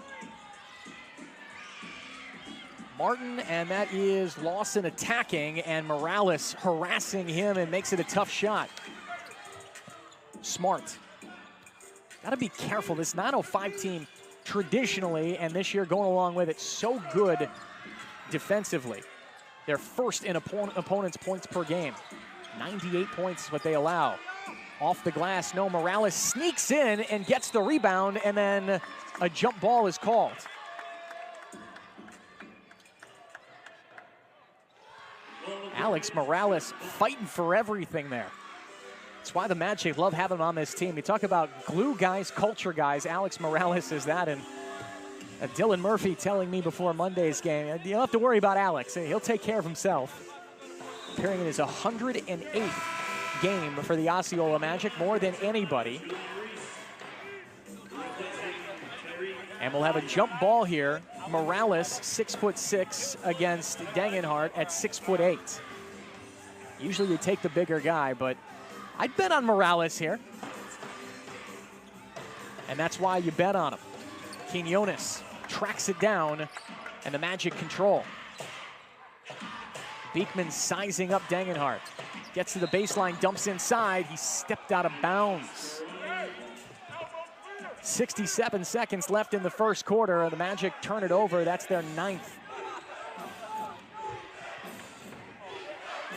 Martin, and that is Lawson attacking, and Morales harassing him and makes it a tough shot. Smart. Got to be careful. This 905 team traditionally, and this year going along with it, so good defensively. They're first in opponents' points per game. 98 points is what they allow. Off the glass, no. Morales sneaks in and gets the rebound, and then a jump ball is called. Alex Morales fighting for everything there. That's why the Magic love having him on this team. You talk about glue guys, culture guys. Alex Morales is that, and Dylan Murphy telling me before Monday's game, you don't have to worry about Alex. He'll take care of himself. Appearing in his 108th game for the Osceola Magic, more than anybody. And we'll have a jump ball here. Morales, 6'6", against Degenhart at 6'8". Usually you take the bigger guy, but I'd bet on Morales here. And that's why you bet on him. Quinones tracks it down, and the Magic control. Beekman sizing up Degenhart. Gets to the baseline, dumps inside. He stepped out of bounds. 67 seconds left in the first quarter. The Magic turn it over. That's their 9th.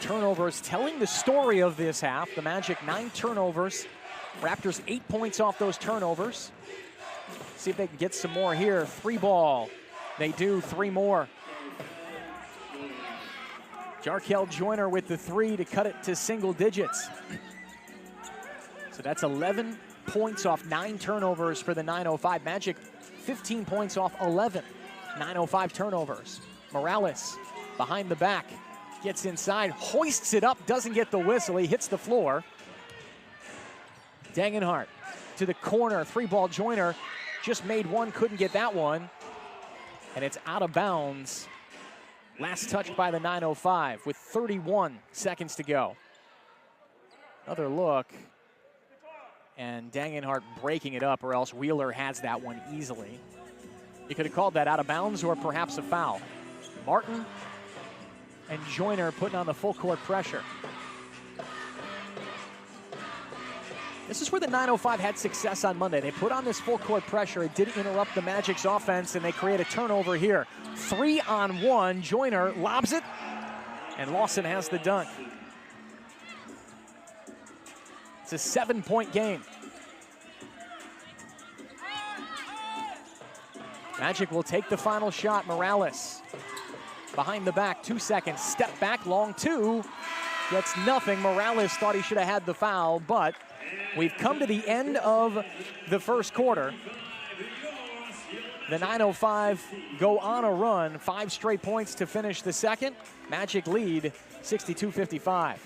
Turnovers telling the story of this half. The Magic 9 turnovers. Raptors 8 points off those turnovers. See if they can get some more here. 3 ball. They do 3 more. Jarkel Joyner with the 3 to cut it to single digits. So that's 11 points off 9 turnovers for the 905. Magic 15 points off 11 905 turnovers. Morales behind the back, gets inside, hoists it up, doesn't get the whistle. He hits the floor. Degenhart to the corner, 3-ball Joyner. Just made one, couldn't get that one. And it's out of bounds. Last touch by the 905 with 31 seconds to go. Another look. And Degenhart breaking it up, or else Wheeler has that one easily. You could have called that out of bounds or perhaps a foul. Martin and Joyner putting on the full court pressure. This is where the 905 had success on Monday. They put on this full court pressure. It did interrupt the Magic's offense, and they create a turnover here. 3-on-1, Joyner lobs it, and Lawson has the dunk. It's a 7-point game. Magic will take the final shot. Morales behind the back, 2 seconds. Step back, long 2. Gets nothing. Morales thought he should have had the foul, but we've come to the end of the first quarter. The 905 go on a run. 5 straight points to finish the second. Magic lead 62-55.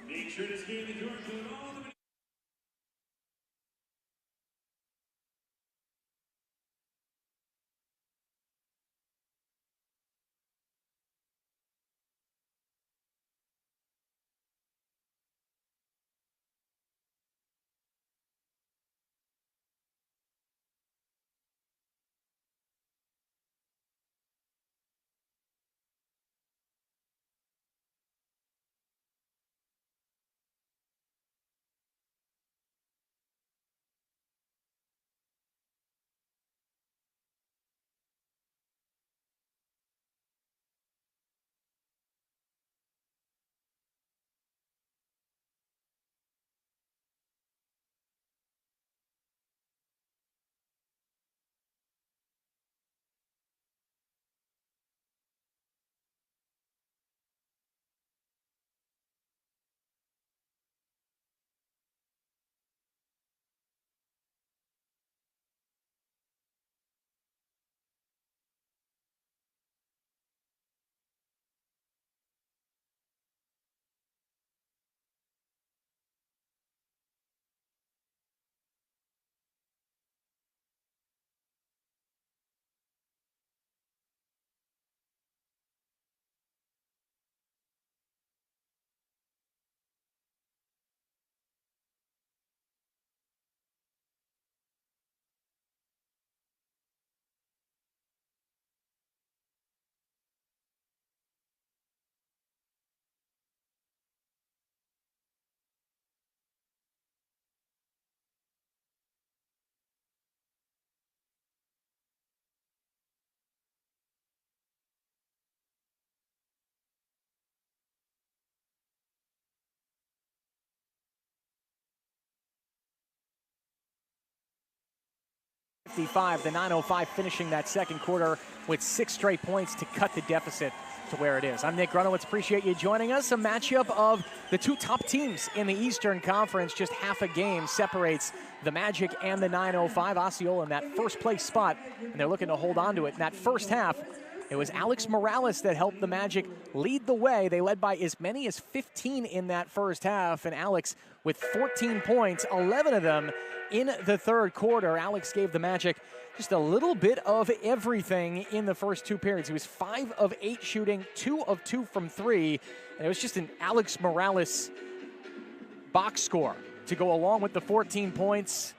Make sure to scan the QR code all the 55, the 905 finishing that second quarter with 6 straight points to cut the deficit to where it is. I'm Nick Grunowitz. Appreciate you joining us. A matchup of the two top teams in the Eastern Conference. Just half a game separates the Magic and the 905. Osceola in that first place spot, and they're looking to hold on to it. In that first half, it was Alex Morales that helped the Magic lead the way. They led by as many as 15 in that first half, and Alex with 14 points, 11 of them in the third quarter. Alex gave the Magic just a little bit of everything in the first two periods. He was 5 of 8 shooting, 2 of 2 from 3, and it was just an Alex Morales box score to go along with the 14 points,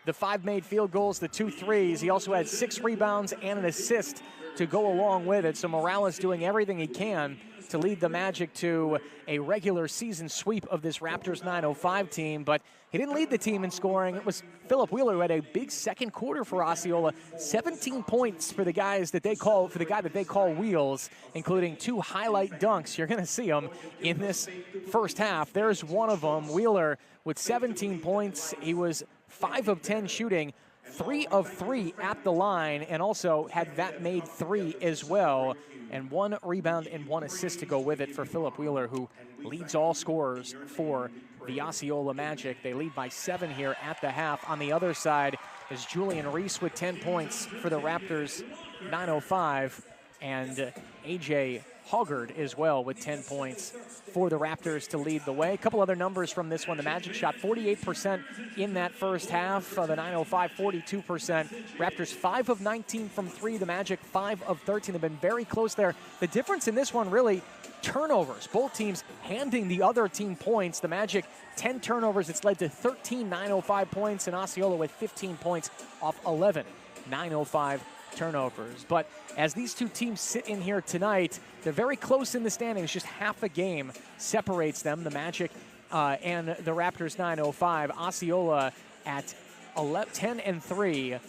the 5 made field goals, the 2 threes. He also had 6 rebounds and an assist to go along with it. So Morales doing everything he can to lead the Magic to a regular season sweep of this Raptors 905 team, but he didn't lead the team in scoring. It was Philip Wheeler who had a big second quarter for Osceola. 17 points for the guys that they call, for the guy that they call Wheels, including 2 highlight dunks. You're going to see them in this first half. There's one of them, Wheeler with 17 points. He was 5 of 10 shooting, 3 of 3 at the line, and also had that made 3 as well, and 1 rebound and 1 assist to go with it for Philip Wheeler, who leads all scorers for the Osceola Magic. They lead by 7 here at the half. On the other side is Julian Reese with 10 points for the Raptors 905, and AJ Hoggard as well with 10 points for the Raptors to lead the way. A couple other numbers from this one. The Magic shot 48% in that first half. The 905, 42%. Raptors 5 of 19 from 3. The Magic 5 of 13. They've been very close there. The difference in this one really, turnovers. Both teams handing the other team points. The Magic 10 turnovers. It's led to 13 905 points, and Osceola with 15 points off 11 905 turnovers. But as these two teams sit in here tonight, they're very close in the standings. Just half a game separates them, the Magic and the Raptors 905. Osceola at 10-3.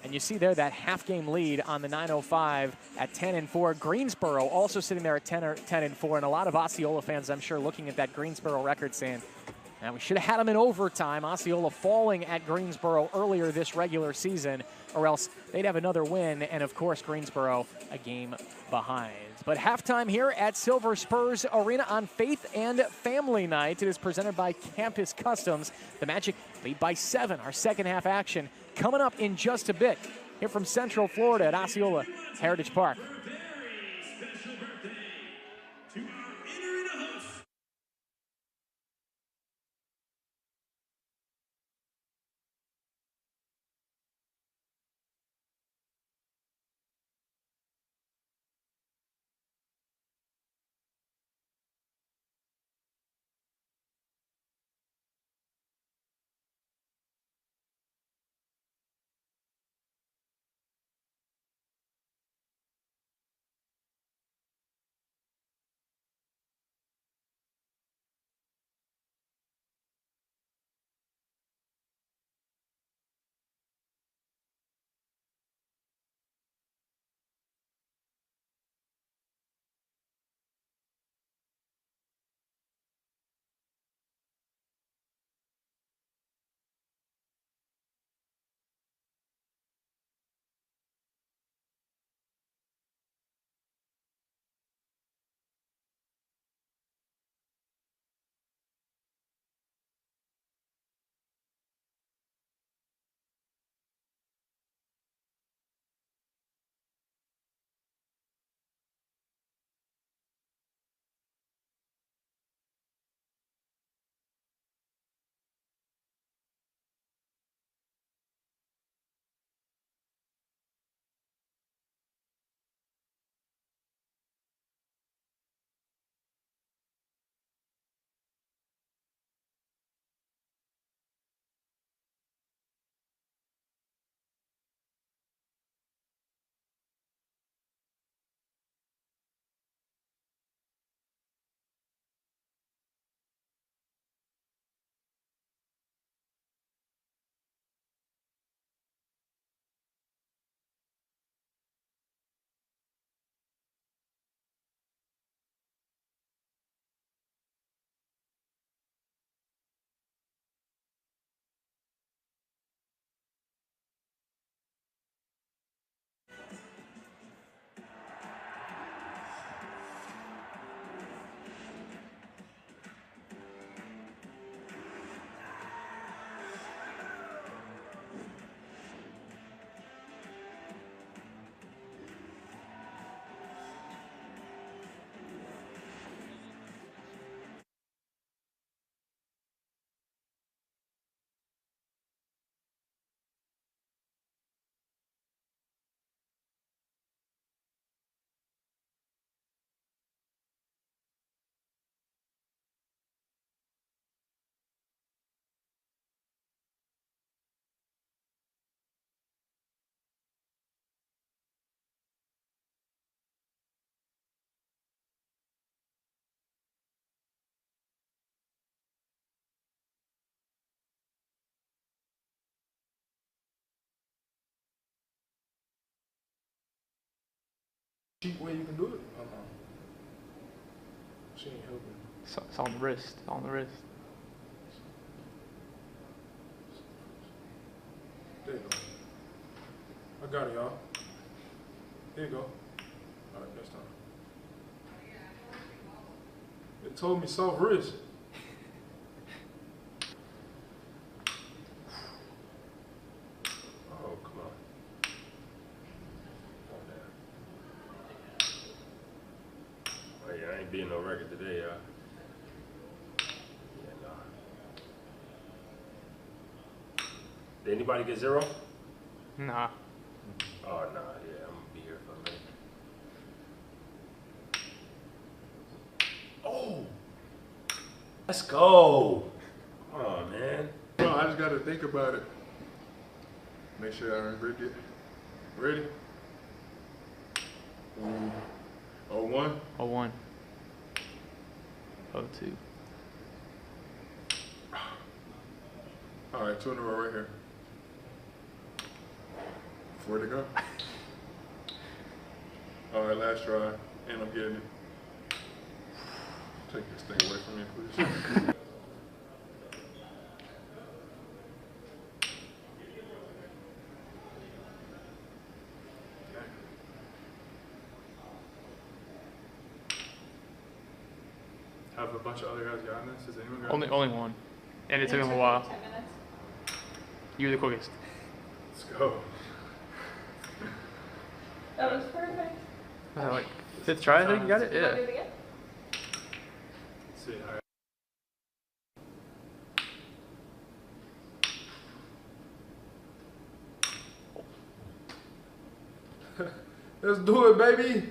And you see there that half-game lead on the 905 at 10-4. Greensboro also sitting there at 10-4. And a lot of Osceola fans, I'm sure, looking at that Greensboro record saying, now, we should have had them in overtime. Osceola falling at Greensboro earlier this regular season, or else they'd have another win. And, of course, Greensboro a game behind. But halftime here at Silver Spurs Arena on Faith and Family Night. It is presented by Campus Customs. The Magic lead by 7. Our second half action coming up in just a bit here from Central Florida at Osceola Heritage Park. cheap way you can do it? Oh no. She ain't helping. It's on the wrist. On the wrist. There you go. I got it, y'all. Here you go. Alright, next time. It told me soft wrist. Oh, come on. Oh, damn. Oh, yeah, I ain't being no record today, y'all. Yeah, nah. Did anybody get 0? Nah. Oh, nah, yeah, I'm gonna be here for a minute. Oh! Let's go! Come on, man. No, I just gotta think about it. Make sure I ungrip it. Ready? 01. 01. 02. All right, 2 in a row right here. 4 to go. All right, last try, and I'm getting it. Take this thing away from me, please. Have a bunch of other guys gotten this? Has anyone gotten Only one. And it took him a while. 10 minutes. You were the quickest. Let's go. That was perfect. Was that like 5th try? I think you got it? Want to do Yeah. it again? Let's see. All right. Let's do it, baby.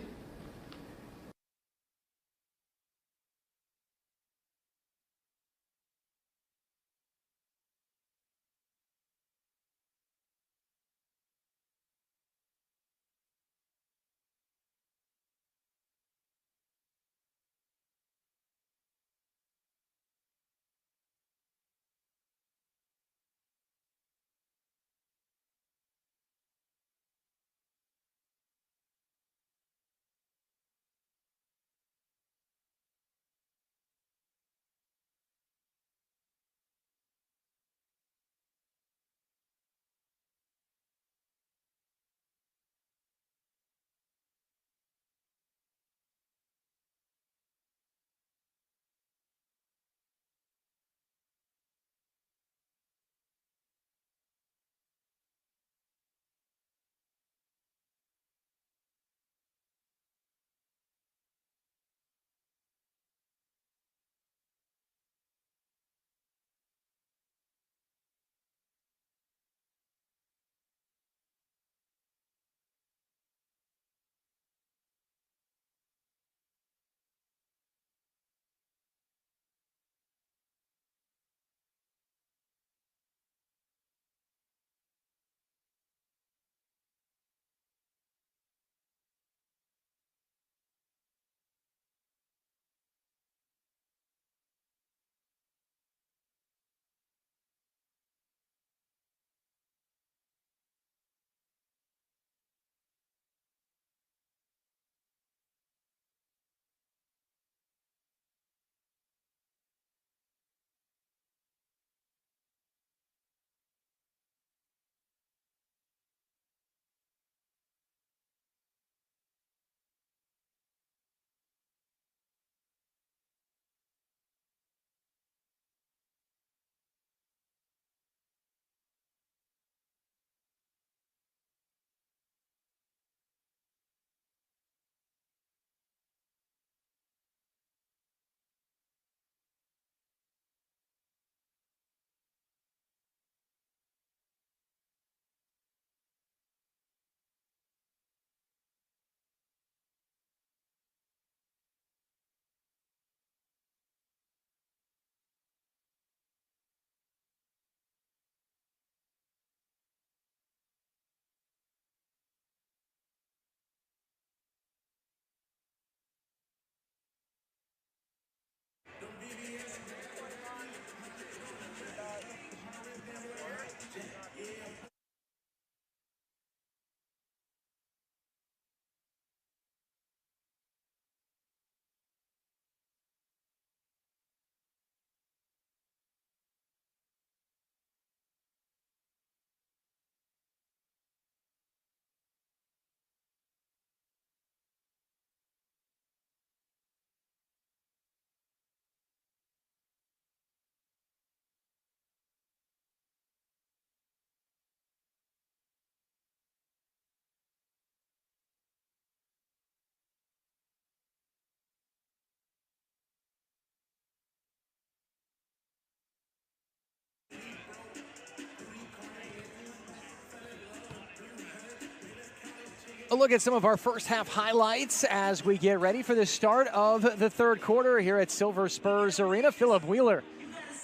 A look at some of our first half highlights as we get ready for the start of the third quarter here at Silver Spurs Arena. Philip Wheeler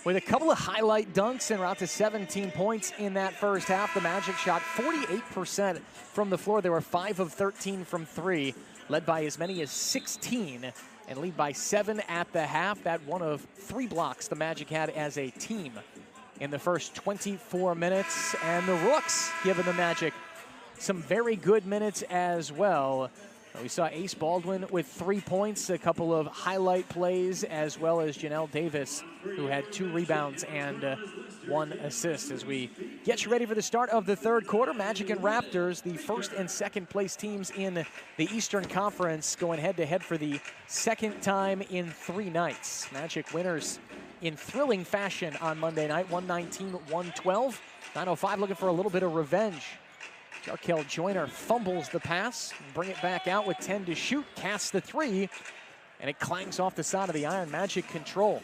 with a couple of highlight dunks and we're out to 17 points in that first half. The Magic shot 48% from the floor. They were 5 of 13 from 3, led by as many as 16 and lead by 7 at the half. That one of 3 blocks the Magic had as a team in the first 24 minutes. And the Rooks giving the Magic some very good minutes as well. We saw Ace Baldwin with 3 points, a couple of highlight plays, as well as Janelle Davis, who had 2 rebounds and 1 assist. As we get you ready for the start of the third quarter, Magic and Raptors, the first and second place teams in the Eastern Conference, going head-to-head for the second time in 3 nights. Magic winners in thrilling fashion on Monday night, 119-112. 9:05 looking for a little bit of revenge. Jarkel Joyner fumbles the pass, bring it back out with 10 to shoot, casts the 3, and it clangs off the side of the iron. Magic control.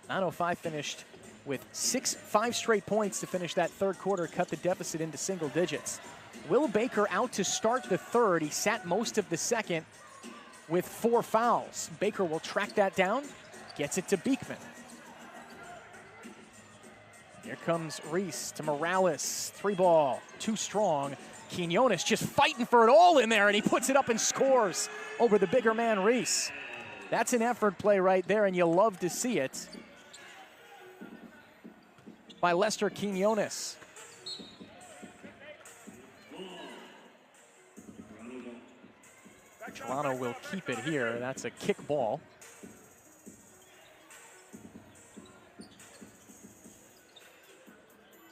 9:05 finished with 5 straight points to finish that third quarter, cut the deficit into single digits. Will Baker out to start the third. He sat most of the second with 4 fouls. Baker will track that down, gets it to Beekman. Here comes Reese to Morales, 3 ball, too strong. Quinones just fighting for it all in there, and he puts it up and scores over the bigger man, Reese. That's an effort play right there, and you love to see it by Lester Quinones. Toronto will keep it here. That's a kick ball.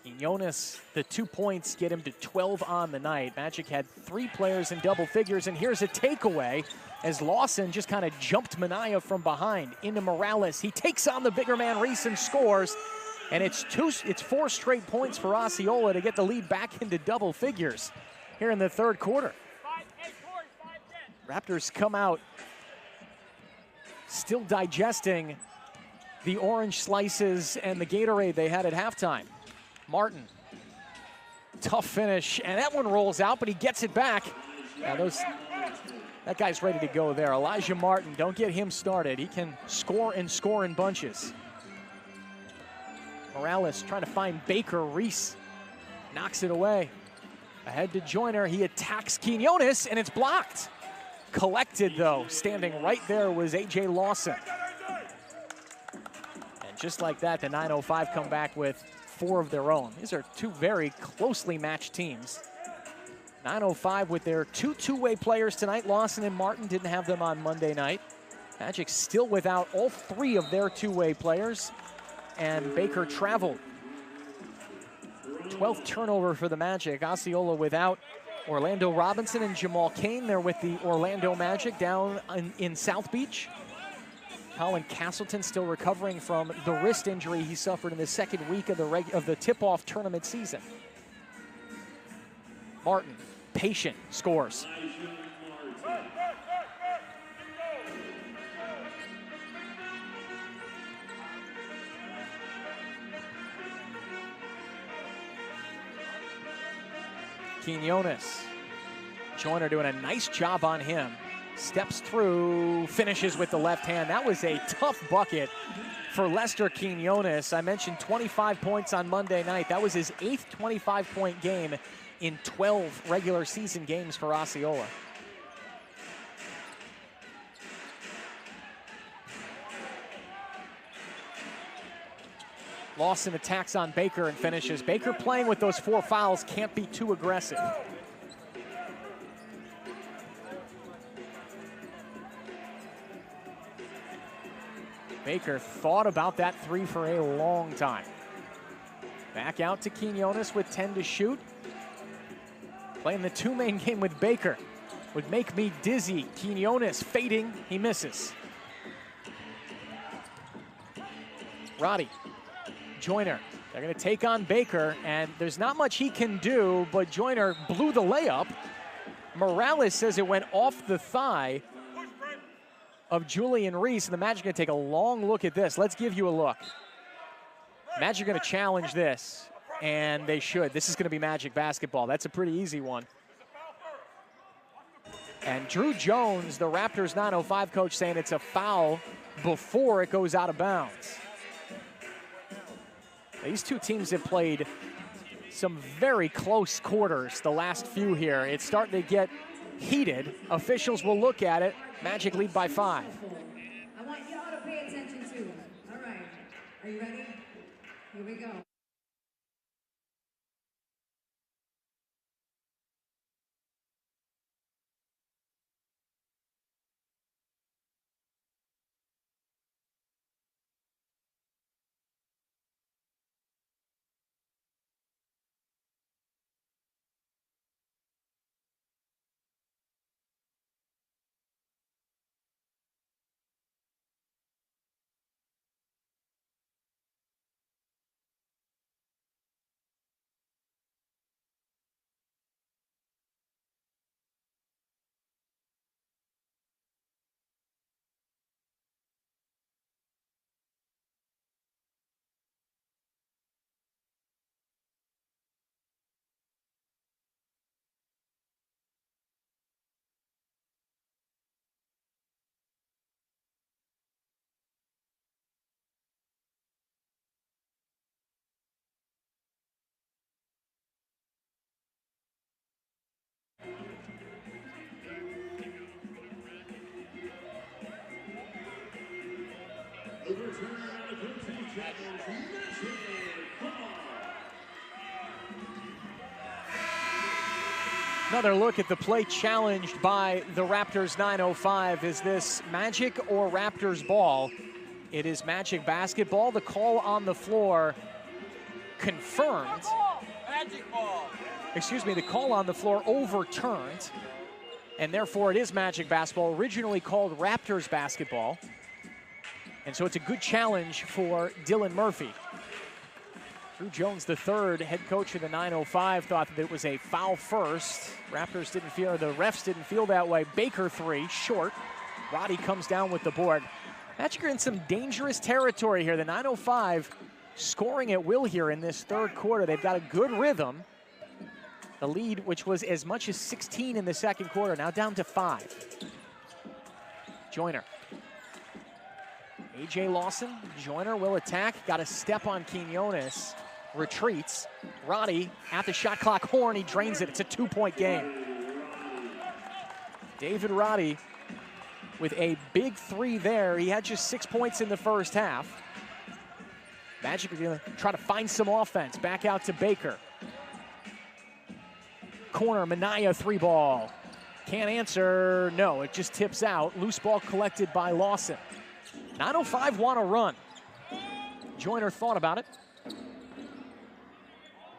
Quinones, the 2 points get him to 12 on the night. Magic had 3 players in double figures, and here's a takeaway as Lawson just kind of jumped Minaya from behind into Morales. He takes on the bigger man, Reese, and scores. And it's 4 straight points for Osceola to get the lead back into double figures here in the third quarter. Raptors come out still digesting the orange slices and the Gatorade they had at halftime. Martin, tough finish, and that one rolls out, but he gets it back. That guy's ready to go there. Elijah Martin, don't get him started. He can score in bunches. Morales trying to find Baker. Reese knocks it away. Ahead to Joyner, he attacks Quinones, and it's blocked. Collected, though. Standing right there was A.J. Lawson. And just like that, the 9:05 come back with 4 of their own. These are 2 very closely matched teams. 9:05 with their 2 two-way players tonight. Lawson and Martin didn't have them on Monday night. Magic still without all 3 of their two-way players. And Baker traveled. 12th turnover for the Magic. Osceola without Orlando Robinson and Jamal Cain. They're with the Orlando Magic down in South Beach. Colin Castleton still recovering from the wrist injury he suffered in the second week of the tip-off tournament season. Martin, patient, scores. Quinones. Joyner doing a nice job on him. Steps through, finishes with the left hand. That was a tough bucket for Lester Quinones. I mentioned 25 points on Monday night. That was his 8th 25-point game in 12 regular season games for Osceola. Lawson attacks on Baker and finishes. Baker playing with those 4 fouls, can't be too aggressive. Baker thought about that 3 for a long time. Back out to Quinones with 10 to shoot. Playing the 2-man game with Baker would make me dizzy. Quinones fading, he misses. Roddy, Joyner, they're gonna take on Baker, and there's not much he can do, but Joyner blew the layup. Morales says it went off the thigh of Julian Reese, and the Magic are gonna take a long look at this. Let's give you a look. Magic are gonna challenge this. and they should. This is going to be Magic basketball. That's a pretty easy one. And Drew Jones, the Raptors 905 coach, saying it's a foul before it goes out of bounds. These two teams have played some very close quarters the last few here. It's starting to get heated. Officials will look at it. Magic lead by 5. I want y'all to pay attention to it. All right. Are you ready? Here we go. Overturn on the coaching challenge, Magic ball. Another look at the play challenged by the Raptors 905. Is this Magic or Raptors ball? It is Magic basketball. The call on the floor confirmed. Magic ball. Excuse me, the call on the floor overturned, and therefore it is Magic basketball, originally called Raptors basketball. And so it's a good challenge for Dylan Murphy. Drew Jones III, head coach of the 905, thought that it was a foul first. Raptors didn't feel, or the refs didn't feel that way. Baker 3, short. Roddy comes down with the board. Magic are in some dangerous territory here. The 905 scoring at will here in this third quarter. They've got a good rhythm. The lead, which was as much as 16 in the second quarter, now down to 5. Joyner. A.J. Lawson, Joyner will attack. Got a step on Quinones. Retreats. Roddy at the shot clock horn. He drains it. It's a 2-point game. David Roddy with a big 3 there. He had just 6 points in the first half. Magic are going to try to find some offense. Back out to Baker. Corner, Minaya 3-ball. Can't answer. No, it just tips out. Loose ball collected by Lawson. 905 want to run. Joyner thought about it.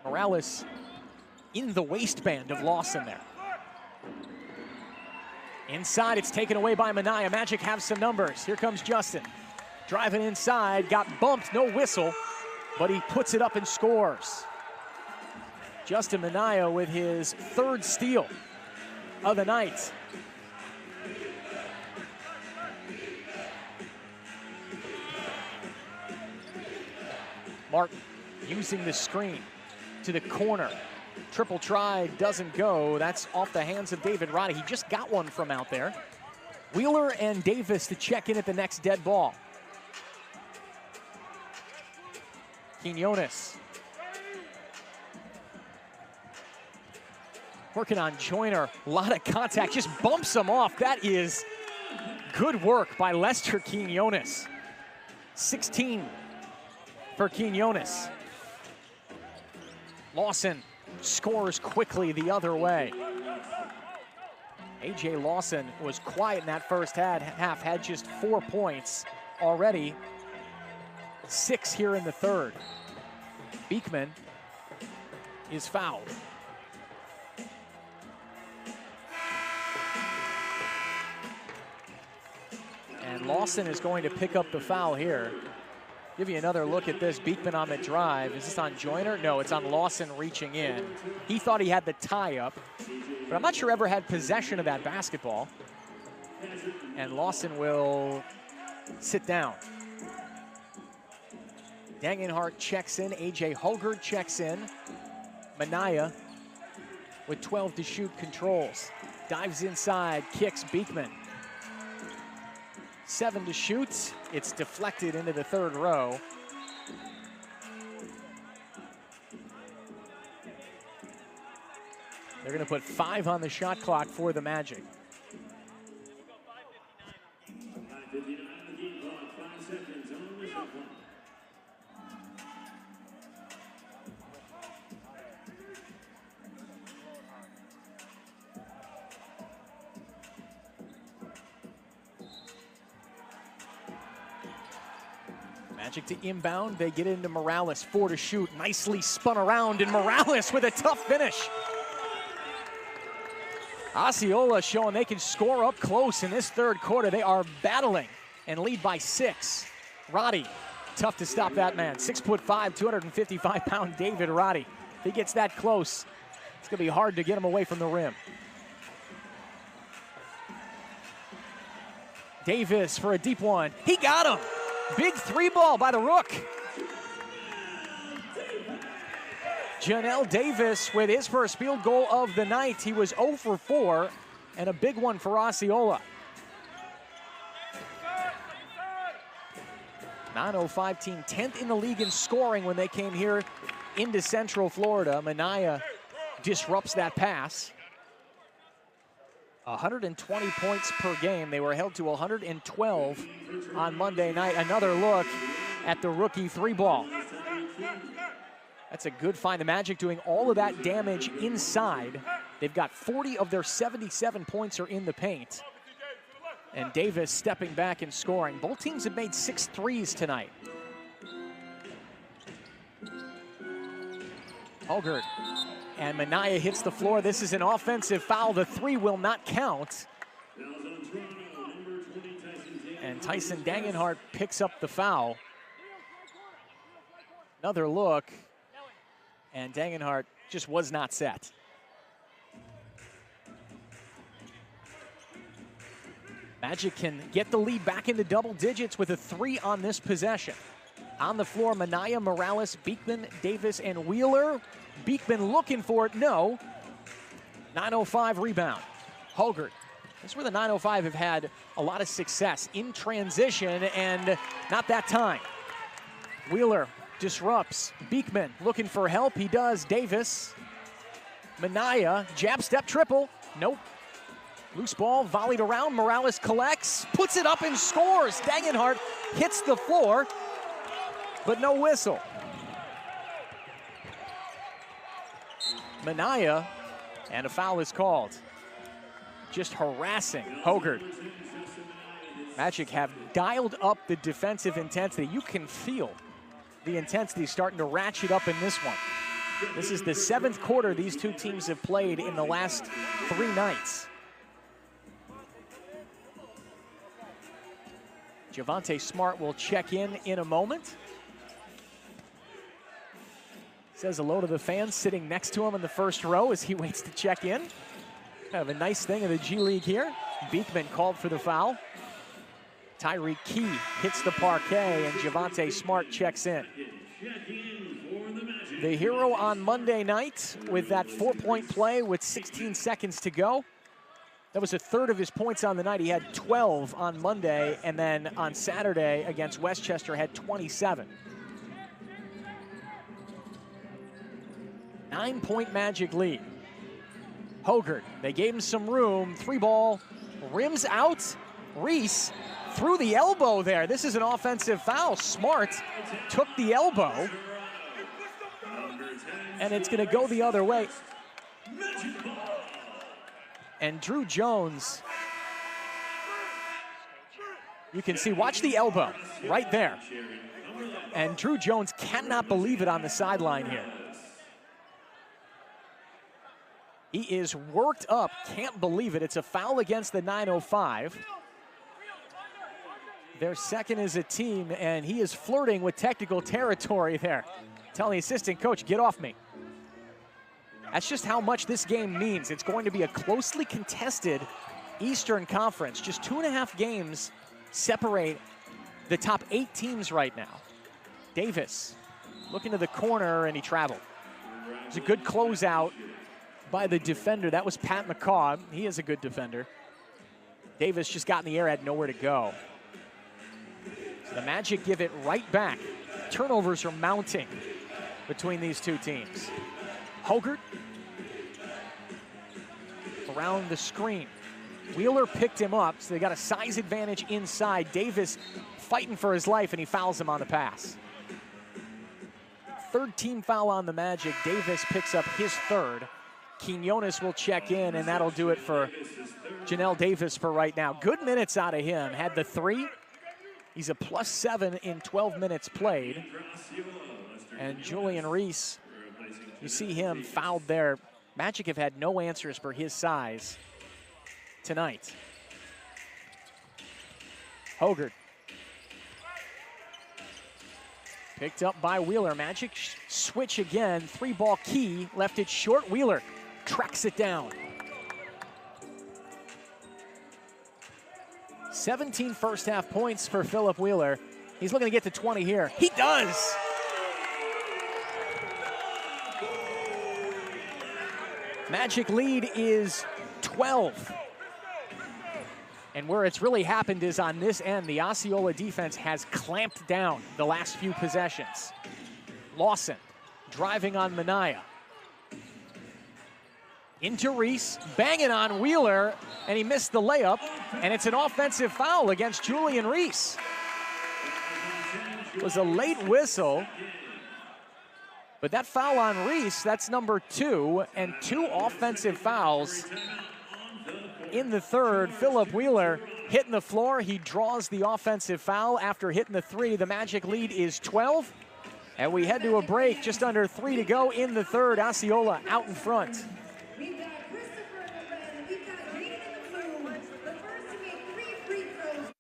Morales in the waistband of Lawson there. Inside, it's taken away by Minaya. Magic have some numbers. Here comes Justin. Driving inside, got bumped, no whistle, but he puts it up and scores. Justin Minaya with his 3rd steal of the night. Martin using the screen to the corner. Triple try doesn't go. That's off the hands of David Roddy. He just got one from out there. Wheeler and Davis to check in at the next dead ball. Quinones. Working on Joyner. A lot of contact. Just bumps him off. That is good work by Lester Quinones. 16 for Quinones. Lawson scores quickly the other way. A.J. Lawson was quiet in that first half, had just 4 points already. 6 here in the third. Beekman is fouled. And Lawson is going to pick up the foul here. Give you another look at this. Beekman on the drive. Is this on Joyner? No, it's on Lawson reaching in. He thought he had the tie-up, but I'm not sure ever had possession of that basketball. And Lawson will sit down. Dangenhart checks in. A.J. Holgard checks in. Minaya with 12 to shoot controls. Dives inside, kicks Beekman. 7 to shoot. It's deflected into the third row. They're going to put 5 on the shot clock for the Magic. 5:59 on the game clock, 5 seconds on the shot clock. Magic to inbound. They get into Morales. 4 to shoot. Nicely spun around, and Morales with a tough finish. Osceola showing they can score up close in this third quarter. They are battling and lead by 6. Roddy, tough to stop that man. 6'5", 255-pound David Roddy. If he gets that close, it's going to be hard to get him away from the rim. Davis for a deep one. He got him. Big 3-ball by the Rook. Janelle Davis with his first field goal of the night. He was 0 for 4, and a big one for Osceola. 905 team, 10th in the league in scoring when they came here into Central Florida. Minaya disrupts that pass. 120 points per game. They were held to 112 on Monday night. Another look at the rookie 3-ball. That's a good find. The Magic doing all of that damage inside. They've got 40 of their 77 points are in the paint. And Davis stepping back and scoring. Both teams have made 6 threes tonight. Holgard and Minaya hits the floor. This is an offensive foul. The 3 will not count. And Tyson Dangenhart picks up the foul. Another look. And Dangenhart just was not set. Magic can get the lead back into double digits with a 3 on this possession. On the floor, Minaya, Morales, Beekman, Davis, and Wheeler. Beekman looking for it, no. 905 rebound. Holgard. This is where the 905 have had a lot of success in transition, and not that time. Wheeler disrupts. Beekman looking for help. He does. Davis. Minaya, jab step triple. Nope. Loose ball volleyed around. Morales collects, puts it up and scores. Dangenhart hits the floor, but no whistle. Minaya, and a foul is called. Just harassing Holgard. Magic have dialed up the defensive intensity. You can feel the intensity starting to ratchet up in this one. This is the 7th quarter these two teams have played in the last 3 nights. Javonte Smart will check in a moment. Says hello to the fans sitting next to him in the first row as he waits to check in. Kind of a nice thing in the G League here. Beekman called for the foul. Tyreek Key hits the parquet, and Javonte Smart checks in. The hero on Monday night with that 4-point play with 16 seconds to go. That was a third of his points on the night. He had 12 on Monday, and then on Saturday against Westchester had 27. 9-point Magic lead. Holgard, they gave him some room. 3-ball, rims out. Reese through the elbow there. This is an offensive foul. Smart took the elbow, and it's going to go the other way. And Drew Jones, you can see, watch the elbow right there. And Drew Jones cannot believe it on the sideline here. He is worked up, can't believe it. It's a foul against the 905. Their second as a team, and he is flirting with technical territory there. Telling the assistant coach, get off me. That's just how much this game means. It's going to be a closely contested Eastern Conference. Just 2.5 games separate the top 8 teams right now. Davis looking to the corner, and he traveled. It was a good closeout by the defender. That was Pat McCaw. He is a good defender. Davis just got in the air, had nowhere to go. So the Magic give it right back. Turnovers are mounting between these two teams. Hoggart around the screen. Wheeler picked him up, so they got a size advantage inside. Davis fighting for his life, and he fouls him on the pass. Third team foul on the Magic. Davis picks up his third. Quinones will check in, and that'll do it for Janelle Davis for right now. Good minutes out of him. Had the 3. He's a +7 in 12 minutes played. And Julian Reese, you see him fouled there. Magic have had no answers for his size tonight. Hoggart. Picked up by Wheeler. Magic switch again. 3-ball key. Left it short. Wheeler tracks it down. 17 first half points for Philip Wheeler. He's looking to get to 20 here. He does! Magic lead is 12. And where it's really happened is on this end. The Osceola defense has clamped down the last few possessions. Lawson driving on Minaya. Into Reese, banging on Wheeler, and he missed the layup, and it's an offensive foul against Julian Reese. It was a late whistle, but that foul on Reese, that's number 2, and 2 offensive fouls in the third. Philip Wheeler hitting the floor. He draws the offensive foul after hitting the 3. The Magic lead is 12, and we head to a break. Just under 3 to go in the third. Osceola out in front. We've got Christopher in the red, and we've got Hayden in the blue. The first to make 3 free throws.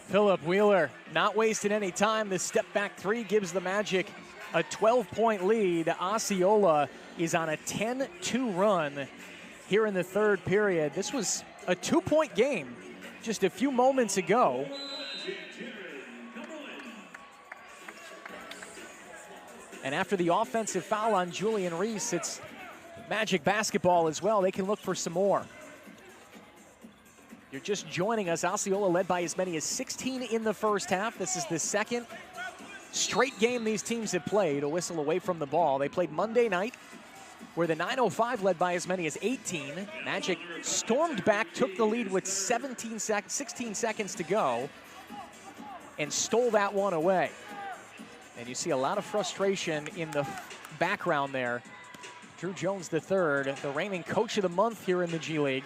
Philip Wheeler not wasting any time. The step back 3 gives the Magic a 12-point lead. Osceola is on a 10-2 run here in the third period. This was a 2-point game just a few moments ago. And after the offensive foul on Julian Reese, it's Magic basketball as well. They can look for some more. You're just joining us. Osceola led by as many as 16 in the first half. This is the second straight game these teams have played. A whistle away from the ball. They played Monday night, where the 905 led by as many as 18. Magic stormed back, took the lead with 16 seconds to go, and stole that one away. And you see a lot of frustration in the background there. Drew Jones III, the reigning coach of the month here in the G League,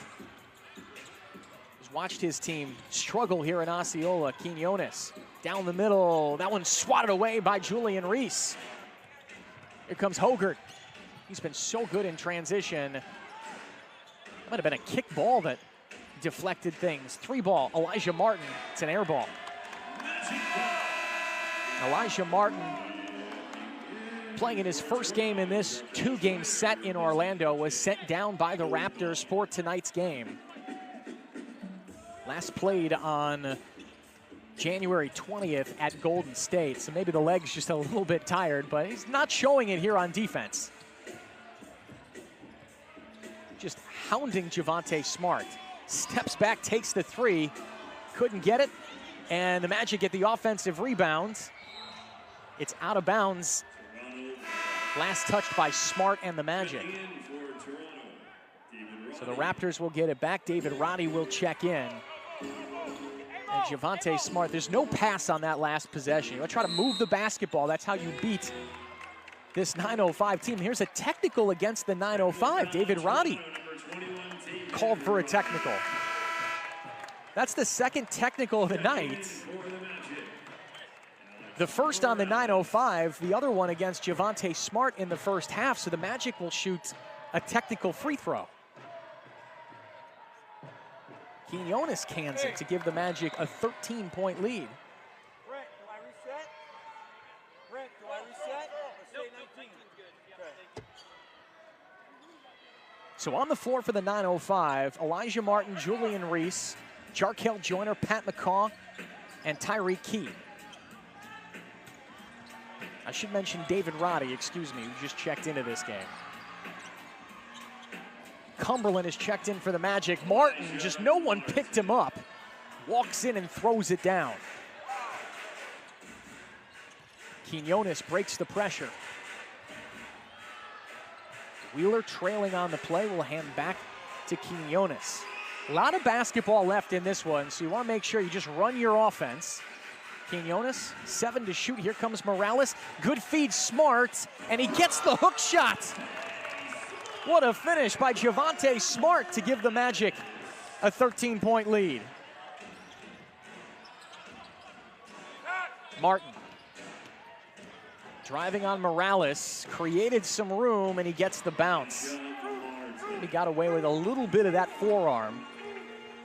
has watched his team struggle here in Osceola. Quinones down the middle. That one swatted away by Julian Reese. Here comes Hoggart. He's been so good in transition. That might have been a kick ball that deflected things. 3-ball, Elijah Martin. It's an air ball. Elijah Martin, playing in his first game in this 2-game set in Orlando, was sent down by the Raptors for tonight's game. Last played on January 20th at Golden State, so maybe the leg's just a little bit tired, but he's not showing it here on defense. Just hounding Javonte Smart. Steps back, takes the three, couldn't get it, and the Magic get the offensive rebound. It's out of bounds. Last touched by Smart and the Magic. So the Raptors will get it back. David Roddy will check in. And Javonte Smart, there's no pass on that last possession. You want to try to move the basketball. That's how you beat this 905 team. Here's a technical against the 905. David Roddy called for a technical. That's the second technical of the night. The first on the 905, the other one against Javonte Smart in the first half, so the Magic will shoot a technical free throw. Quinones cans it to give the Magic a 13-point lead. Brent, do I reset? Brent, do I reset? Let's say 19. Okay. So on the floor for the 905, Elijah Martin, Julian Reese, Jarkel Joyner, Pat McCaw, and Tyreek Key. I should mention David Roddy, excuse me, who just checked into this game. Cumberland is checked in for the Magic. Martin, just no one picked him up. Walks in and throws it down. Quinones breaks the pressure. Wheeler trailing on the play will hand back to Quinones. A lot of basketball left in this one, so you want to make sure you just run your offense. Quinones, 7 to shoot. Here comes Morales. Good feed, Smart, and he gets the hook shot. What a finish by Javonte Smart to give the Magic a 13-point lead. Martin driving on Morales, created some room, and he gets the bounce. He got away with a little bit of that forearm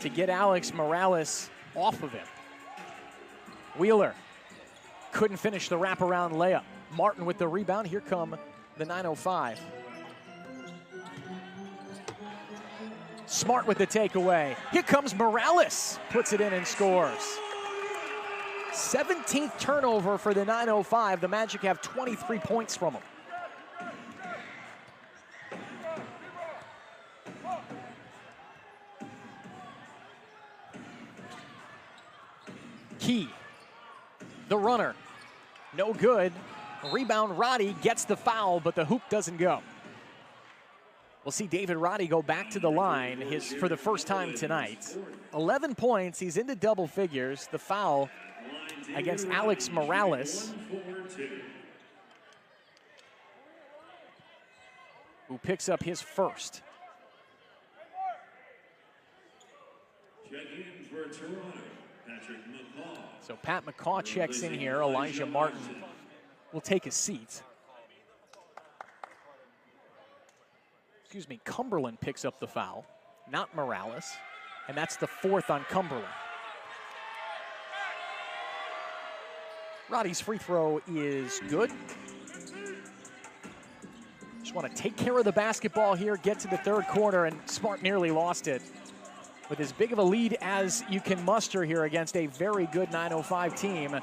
to get Alex Morales off of him. Wheeler couldn't finish the wraparound layup. Martin with the rebound. Here come the 905. Smart with the takeaway. Here comes Morales. Puts it in and scores. 17th turnover for the 905. The Magic have 23 points from him. Key, the runner, no good. Rebound, Roddy gets the foul, but the hoop doesn't go. We'll see David Roddy go back to the line for the first time tonight. 11 points, he's into double figures. The foul against Alex Morales, who picks up his first. Check in for Toronto, Patrick McCaw. So Pat McCaw checks in here. Elijah Martin will take a seat. Excuse me, Cumberland picks up the foul, not Morales, and that's the 4th on Cumberland. Roddy's free throw is good. Just want to take care of the basketball here, get to the third quarter, and Smart nearly lost it. With as big of a lead as you can muster here against a very good 905 team,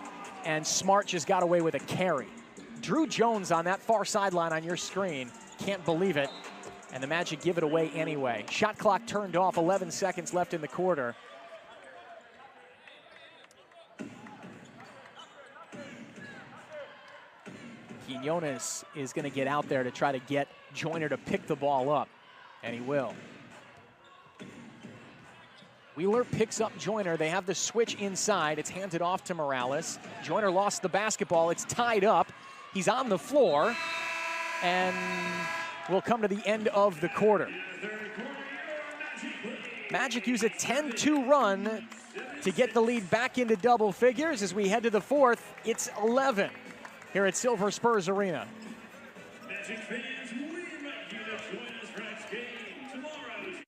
and Smart just got away with a carry. Drew Jones on that far sideline on your screen, can't believe it, and the Magic give it away anyway. Shot clock turned off, 11 seconds left in the quarter. Quinones is going to get out there to try to get Joyner to pick the ball up, and he will. Wheeler picks up Joyner. They have the switch inside. It's handed off to Morales. Joyner lost the basketball. It's tied up. He's on the floor, and we'll come to the end of the quarter. Magic use a 10-2 run to get the lead back into double figures. As we head to the fourth, it's 11 here at Silver Spurs Arena. Magic fans, we invite you to join us for next game tomorrow.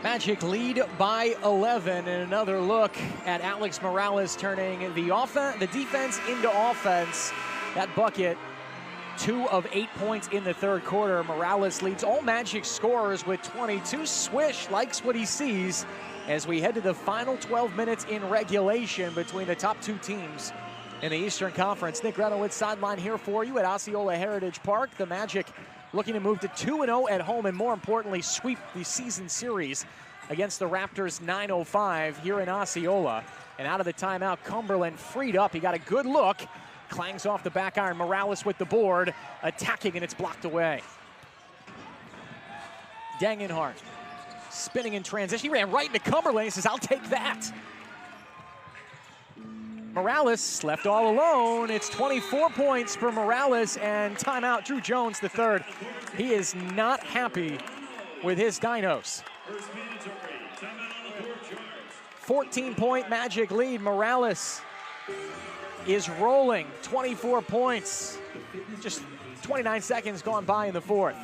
Magic lead by 11, and another look at Alex Morales turning the defense into offense. That bucket, 2 of 8 points in the third quarter. Morales leads all Magic scorers with 22. Swish likes what he sees as we head to the final 12 minutes in regulation between the top 2 teams in the Eastern Conference. Nick Renowitz sideline here for you at Osceola Heritage Park. The Magic looking to move to 2-0 at home, and more importantly, sweep the season series against the Raptors 9:05 here in Osceola. And out of the timeout, Cumberland freed up. He got a good look. Clangs off the back iron. Morales with the board, attacking, and it's blocked away. Dangenhart spinning in transition. He ran right into Cumberland. He says, I'll take that. Morales left all alone. It's 24 points for Morales, and timeout, Drew Jones the third. He is not happy with his Dinos. 14-point Magic lead. Morales is rolling, 24 points. Just 29 seconds gone by in the fourth.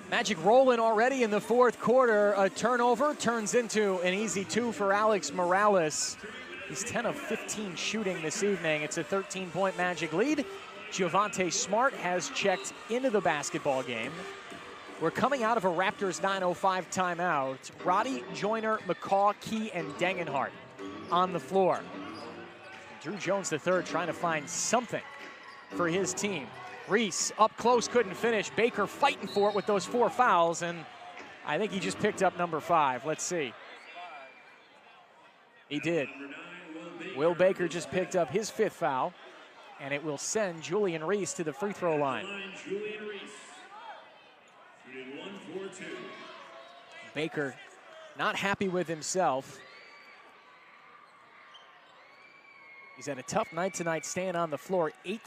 Magic rolling already in the fourth quarter. A turnover turns into an easy 2 for Alex Morales. He's 10 of 15 shooting this evening. It's a 13-point Magic lead. Javonte Smart has checked into the basketball game. We're coming out of a Raptors 9:05 timeout. Roddy, Joyner, McCaw, Key, and Dangenhart on the floor. Drew Jones III trying to find something for his team. Reese up close, couldn't finish. Baker fighting for it with those 4 fouls, and I think he just picked up number 5. Let's see. He did. Will Baker just picked up his 5th foul, and it will send Julian Reese to the free throw line. Baker not happy with himself. He's had a tough night tonight staying on the floor. 8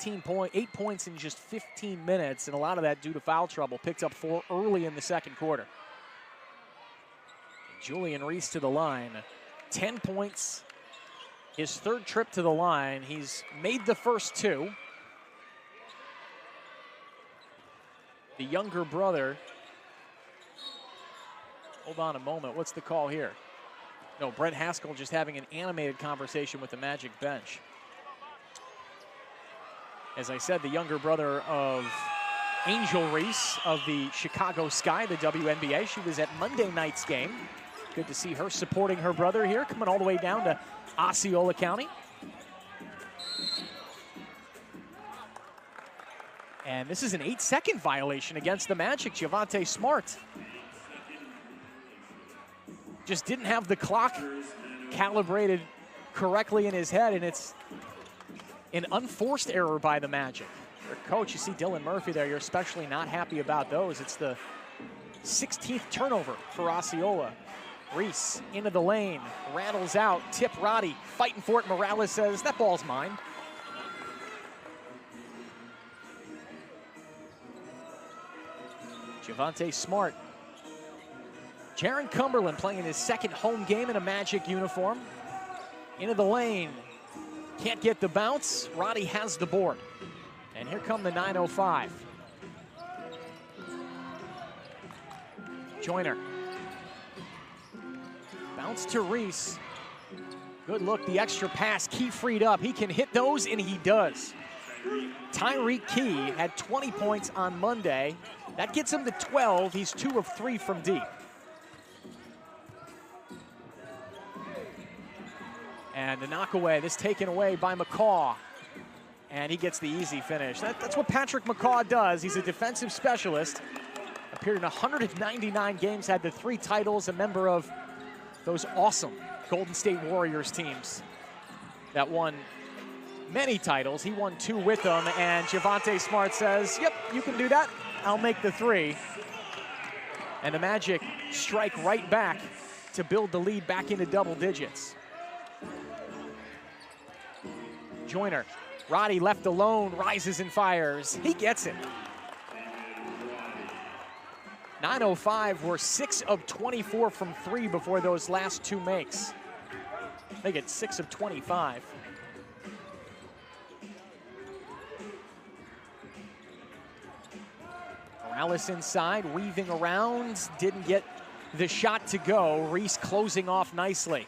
points in just 15 minutes, and a lot of that due to foul trouble. Picked up 4 early in the second quarter. Julian Reese to the line. 10 points, his 3rd trip to the line. He's made the first 2. The younger brother, hold on a moment, what's the call here? No, Brent Haskell just having an animated conversation with the Magic bench. As I said, the younger brother of Angel Reese of the Chicago Sky, the WNBA. She was at Monday night's game. Good to see her supporting her brother here, coming all the way down to Osceola County. And this is an 8-second violation against the Magic. Javonte Smart just didn't have the clock calibrated correctly in his head, and it's an unforced error by the Magic. Their coach, you see Dylan Murphy there, you're especially not happy about those. It's the 16th turnover for Osceola. Reese into the lane, rattles out, tip Roddy, fighting for it. Morales says, that ball's mine. Javonte Smart. Jaron Cumberland playing his 2nd home game in a Magic uniform. Into the lane. Can't get the bounce. Roddy has the board. And here come the 905. Joyner. Bounce to Reese. Good look, the extra pass. Key freed up. He can hit those, and he does. Tyreek Key had 20 points on Monday. That gets him to 12. He's 2 of 3 from deep. And the knockaway, this taken away by McCaw. And he gets the easy finish. That's what Patrick McCaw does. He's a defensive specialist. Appeared in 199 games, had the 3 titles, a member of those awesome Golden State Warriors teams that won many titles. He won 2 with them, and Javonte Smart says, yep, you can do that. I'll make the 3. And the Magic strike right back to build the lead back into double digits. Joyner, Roddy left alone, rises and fires. He gets it. 905 were 6 of 24 from 3 before those last 2 makes. They get 6 of 25. Morales inside, weaving around, didn't get the shot to go. Reese closing off nicely.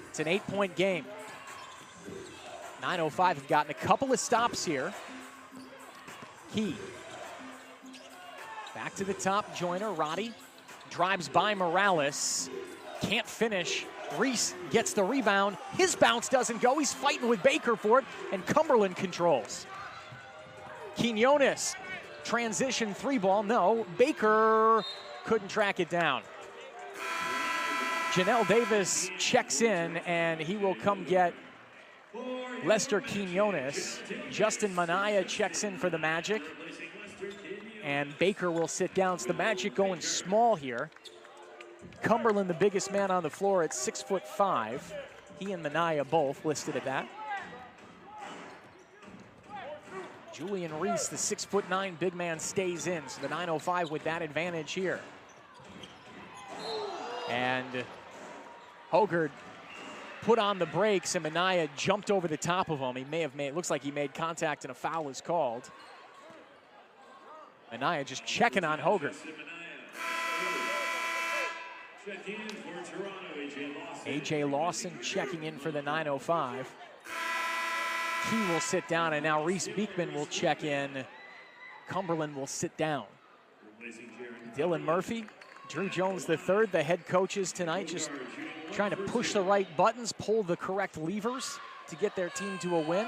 It's an 8-point game. 905 have gotten a couple of stops here. Key. Back to the top, Joyner, Roddy. Drives by Morales. Can't finish. Reese gets the rebound. His bounce doesn't go. He's fighting with Baker for it, and Cumberland controls. Quinones, transition 3-ball. No, Baker couldn't track it down. Janelle Davis checks in, and he will come get Lester Quinones. Justin Minaya checks in for the Magic. And Baker will sit down. So the Magic going small here. Cumberland, the biggest man on the floor at 6'5". He and Minaya both listed at that. Julian Reese, the 6'9" big man, stays in. So the 905 with that advantage here. And Hoggard put on the brakes, and Minaya jumped over the top of him. He may have made, looks like he made contact, and a foul is called. Minaya just checking on Hoggard. A.J. Lawson checking in for the 905. Key will sit down, and now Reese Beekman will check in. Cumberland will sit down. Dylan Murphy, Drew Jones III, the head coaches tonight, just trying to push the right buttons, pull the correct levers to get their team to a win.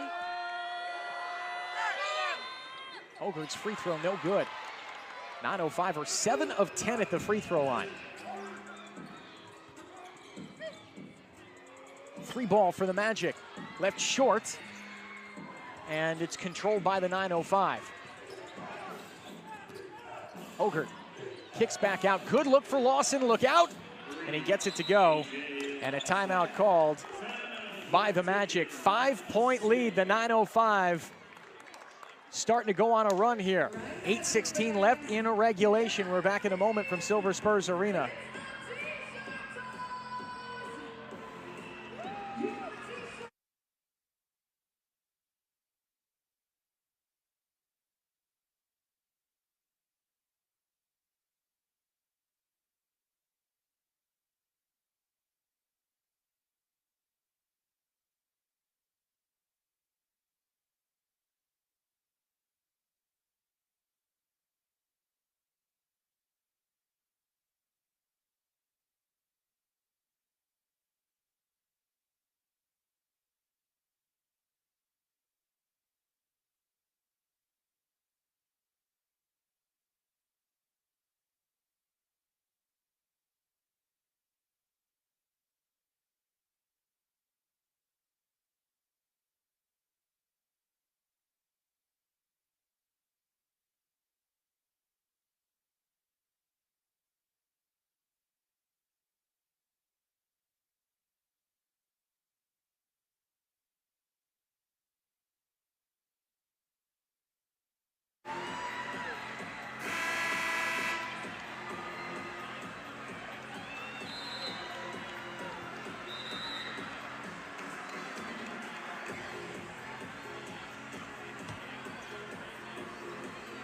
Hoggard's free throw, no good. 905 are 7 of 10 at the free throw line. 3-ball for the Magic. Left short, and it's controlled by the 905. Hoggard kicks back out. Good look for Lawson, look out! And he gets it to go. And a timeout called by the Magic. 5-point lead, the 905. Starting to go on a run here. 8:16 left in regulation. We're back in a moment from Silver Spurs Arena.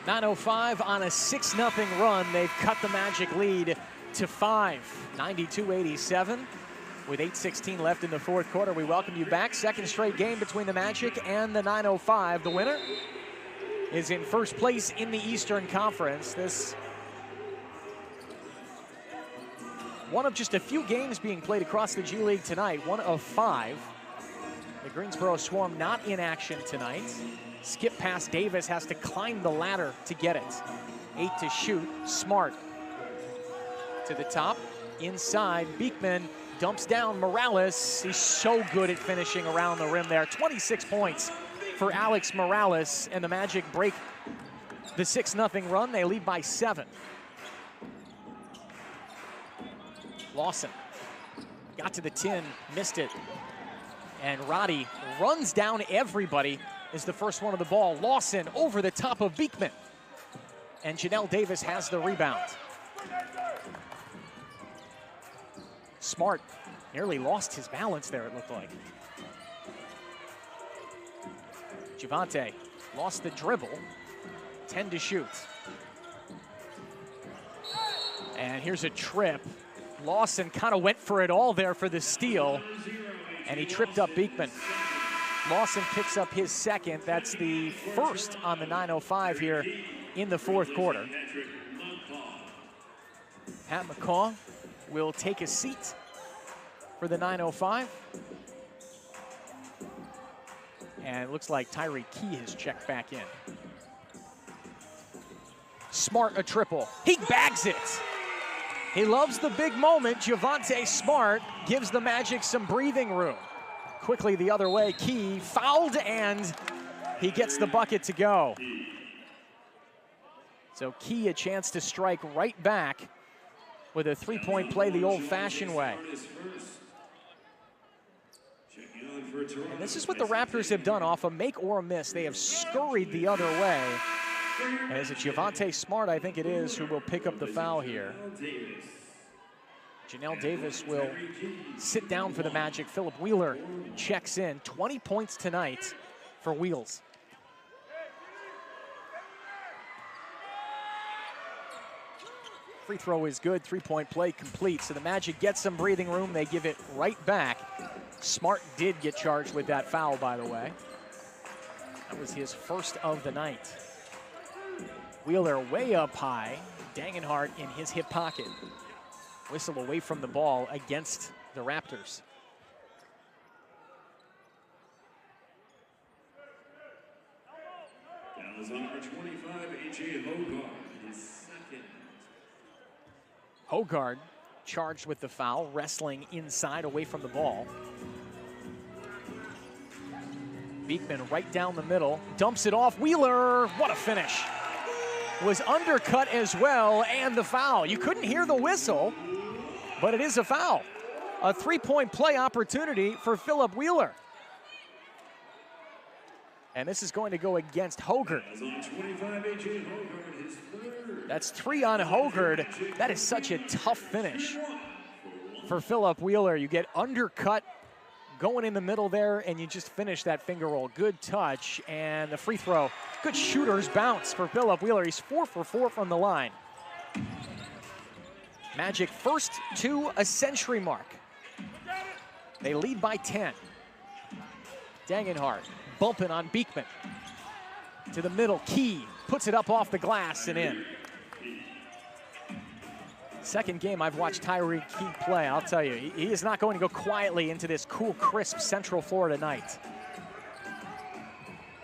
9:05 on a 6-0 run. They've cut the Magic lead to 5, 92-87. With 8:16 left in the fourth quarter, we welcome you back. Second straight game between the Magic and the 905. The winner is in first place in the Eastern Conference. This one of just a few games being played across the G League tonight, one of 5. The Greensboro Swarm not in action tonight. Skip past Davis, has to climb the ladder to get it. 8 to shoot, Smart to the top, inside, Beekman dumps down Morales. He's so good at finishing around the rim there. 26 points for Alex Morales, and the Magic break the 6-0 run. They lead by 7. Lawson got to the tin, missed it. And Roddy runs down everybody, is the first one of the ball. Lawson over the top of Beekman. And Janelle Davis has the rebound. Smart nearly lost his balance there, it looked like. Javante lost the dribble, 10 to shoot. And here's a trip. Lawson kind of went for it all there for the steal, and he tripped up Beekman. Lawson picks up his second. That's the first on the 9:05 here in the fourth quarter. Pat McCaw will take a seat for the 9:05. And it looks like Tyree Key has checked back in. Smart a triple. He bags it. He loves the big moment. Javante Smart gives the Magic some breathing room. Quickly the other way, Key fouled, and he gets the bucket to go. So Key a chance to strike right back with a three-point play the old-fashioned way. And this is what the Raptors have done off a make or a miss. They have scurried the other way. And is it Javante Smart, I think it is, who will pick up the foul here. Janelle Davis will sit down for the Magic. Philip Wheeler checks in. 20 points tonight for Wheels. Free throw is good, three-point play complete. So the Magic get some breathing room. They give it right back. Smart did get charged with that foul, by the way. That was his first of the night. Wheeler way up high. Dangenhart in his hip pocket. Whistle away from the ball against the Raptors. That was number 25, A.J. Hogard, his second. Hogard charged with the foul, wrestling inside away from the ball. Beekman right down the middle, dumps it off. Wheeler, what a finish. Was undercut as well, and the foul. You couldn't hear the whistle, but it is a foul. A three-point play opportunity for Philip Wheeler. And this is going to go against Hogard. That's 3 on Hogard. That is such a tough finish for Philip Wheeler. You get undercut going in the middle there, and you just finish that finger roll. Good touch, and the free throw. Good shooter's bounce for Philip Wheeler. He's 4 for 4 from the line. Magic first to a century mark. They lead by 10. Dangenhart bumping on Beekman. To the middle, Key puts it up off the glass and in. Second game I've watched Tyree Key play, I'll tell you, he is not going to go quietly into this cool, crisp Central Florida night.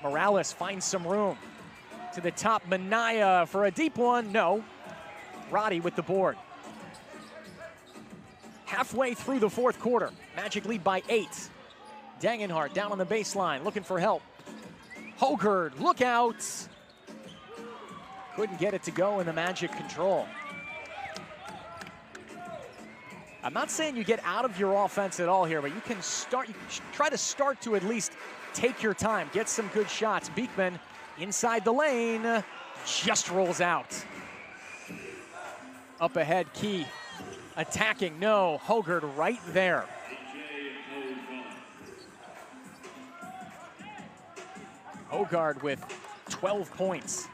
Morales finds some room. To the top, Minaya for a deep one, no. Roddy with the board. Halfway through the fourth quarter, Magic lead by 8. Dangenhart down on the baseline, looking for help. Hogard, look out. Couldn't get it to go in the Magic control. I'm not saying you get out of your offense at all here, but you can start, you can try to start to at least take your time, get some good shots. Beekman inside the lane, just rolls out. Up ahead, Key attacking, no, Hogard right there. Hogard with 12 points.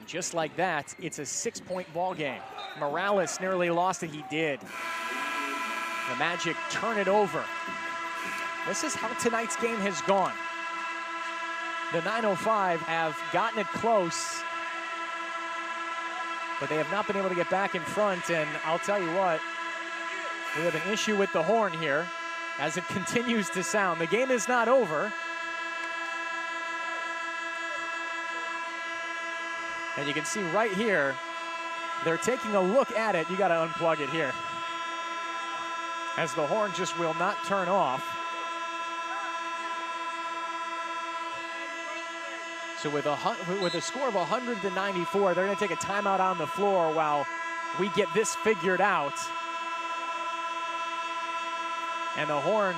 And just like that, it's a 6-point ball game. Morales nearly lost it. He did. The Magic turn it over. This is how tonight's game has gone. The 905 have gotten it close, but they have not been able to get back in front. And I'll tell you what, we have an issue with the horn here as it continues to sound. The game is not over. And you can see right here, they're taking a look at it. You got to unplug it here, as the horn just will not turn off. So with a score of 100-94, they're going to take a timeout on the floor while we get this figured out. And the horn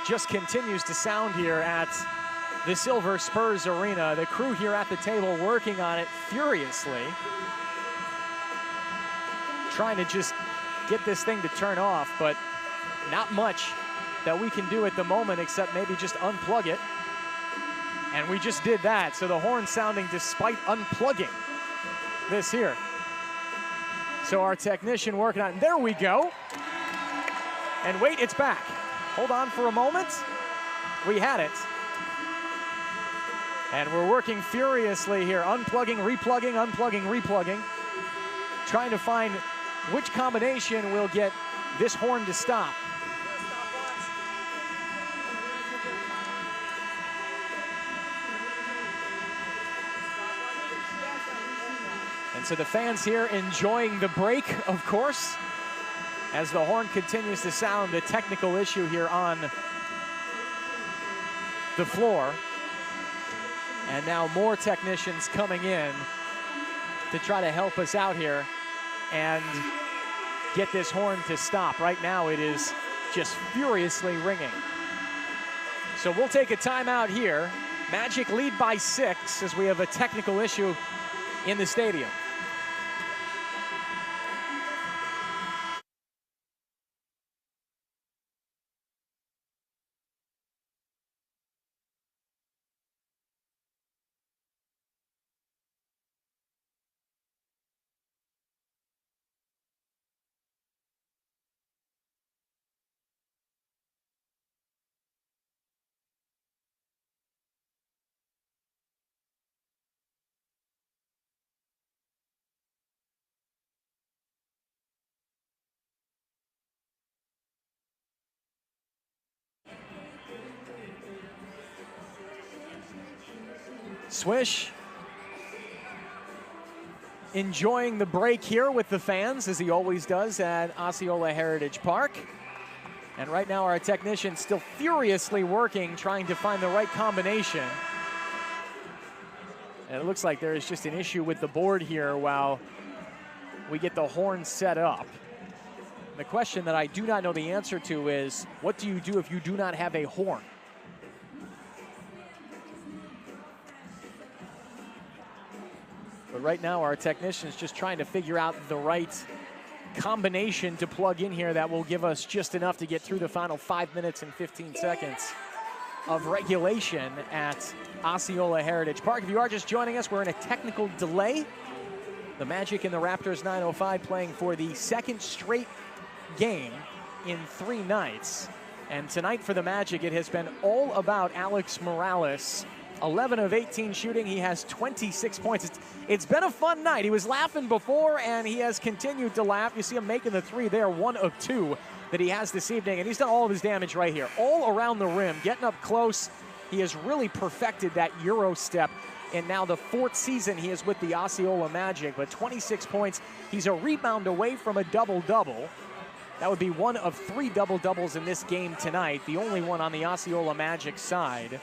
just continues to sound here at the Silver Spurs Arena. The crew here at the table working on it furiously, trying to just get this thing to turn off, but not much that we can do at the moment except maybe just unplug it. And we just did that, so the horn sounding despite unplugging this here. So our technician working on it. There we go. And wait, it's back. Hold on for a moment. We had it. And we're working furiously here, unplugging, replugging, unplugging, replugging, trying to find which combination will get this horn to stop. And so the fans here enjoying the break, of course, as the horn continues to sound. The technical issue here on the floor. And now more technicians coming in to try to help us out here and get this horn to stop. Right now it is just furiously ringing. So we'll take a timeout here. Magic lead by 6 as we have a technical issue in the stadium. Swish enjoying the break here with the fans, as he always does at Osceola Heritage Park. And right now our technician still furiously working, trying to find the right combination. And it looks like there is just an issue with the board here while we get the horn set up. The question that I do not know the answer to is, what do you do if you do not have a horn? But right now, our technician is just trying to figure out the right combination to plug in here that will give us just enough to get through the final 5 minutes and 15 seconds of regulation at Osceola Heritage Park. If you are just joining us, we're in a technical delay. The Magic and the Raptors 905 playing for the second straight game in 3 nights. And tonight for the Magic, it has been all about Alex Morales. 11 of 18 shooting, he has 26 points. It's been a fun night. He was laughing before, and he has continued to laugh. You see him making the 3 there, 1 of 2 that he has this evening, and he's done all of his damage right here, all around the rim, getting up close. He has really perfected that Euro step, and now the 4th season he is with the Osceola Magic, but 26 points. He's a rebound away from a double-double. That would be 1 of 3 double-doubles in this game tonight, the only one on the Osceola Magic side.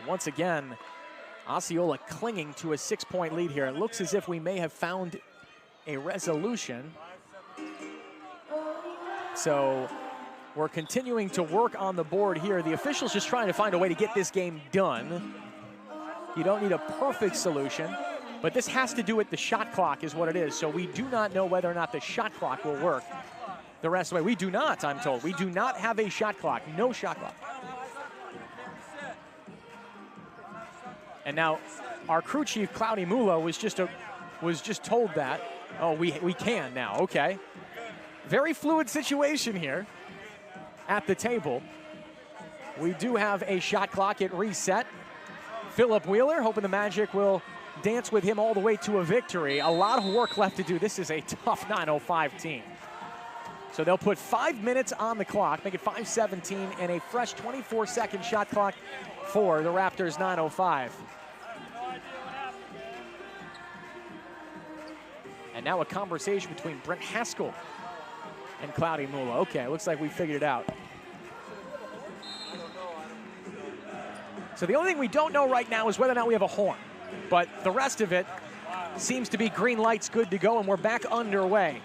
Once again, Osceola clinging to a 6-point lead here. It looks as if we may have found a resolution. So we're continuing to work on the board here. The officials just trying to find a way to get this game done. You don't need a perfect solution, but this has to do with the shot clock is what it is. So we do not know whether or not the shot clock will work the rest of the way. We do not, I'm told. We do not have a shot clock, no shot clock. And now our crew chief, Cloudy Mula, was just told that. Oh, we can now, okay. Very fluid situation here at the table. We do have a shot clock at reset. Philip Wheeler, hoping the Magic will dance with him all the way to a victory. A lot of work left to do. This is a tough 905 team. So they'll put 5 minutes on the clock, make it 5:17, and a fresh 24-second shot clock for the Raptors 905. And now a conversation between Brent Haskell and Cloudy Mula. Okay, looks like we figured it out. So the only thing we don't know right now is whether or not we have a horn. But the rest of it seems to be green lights, good to go, and we're back underway.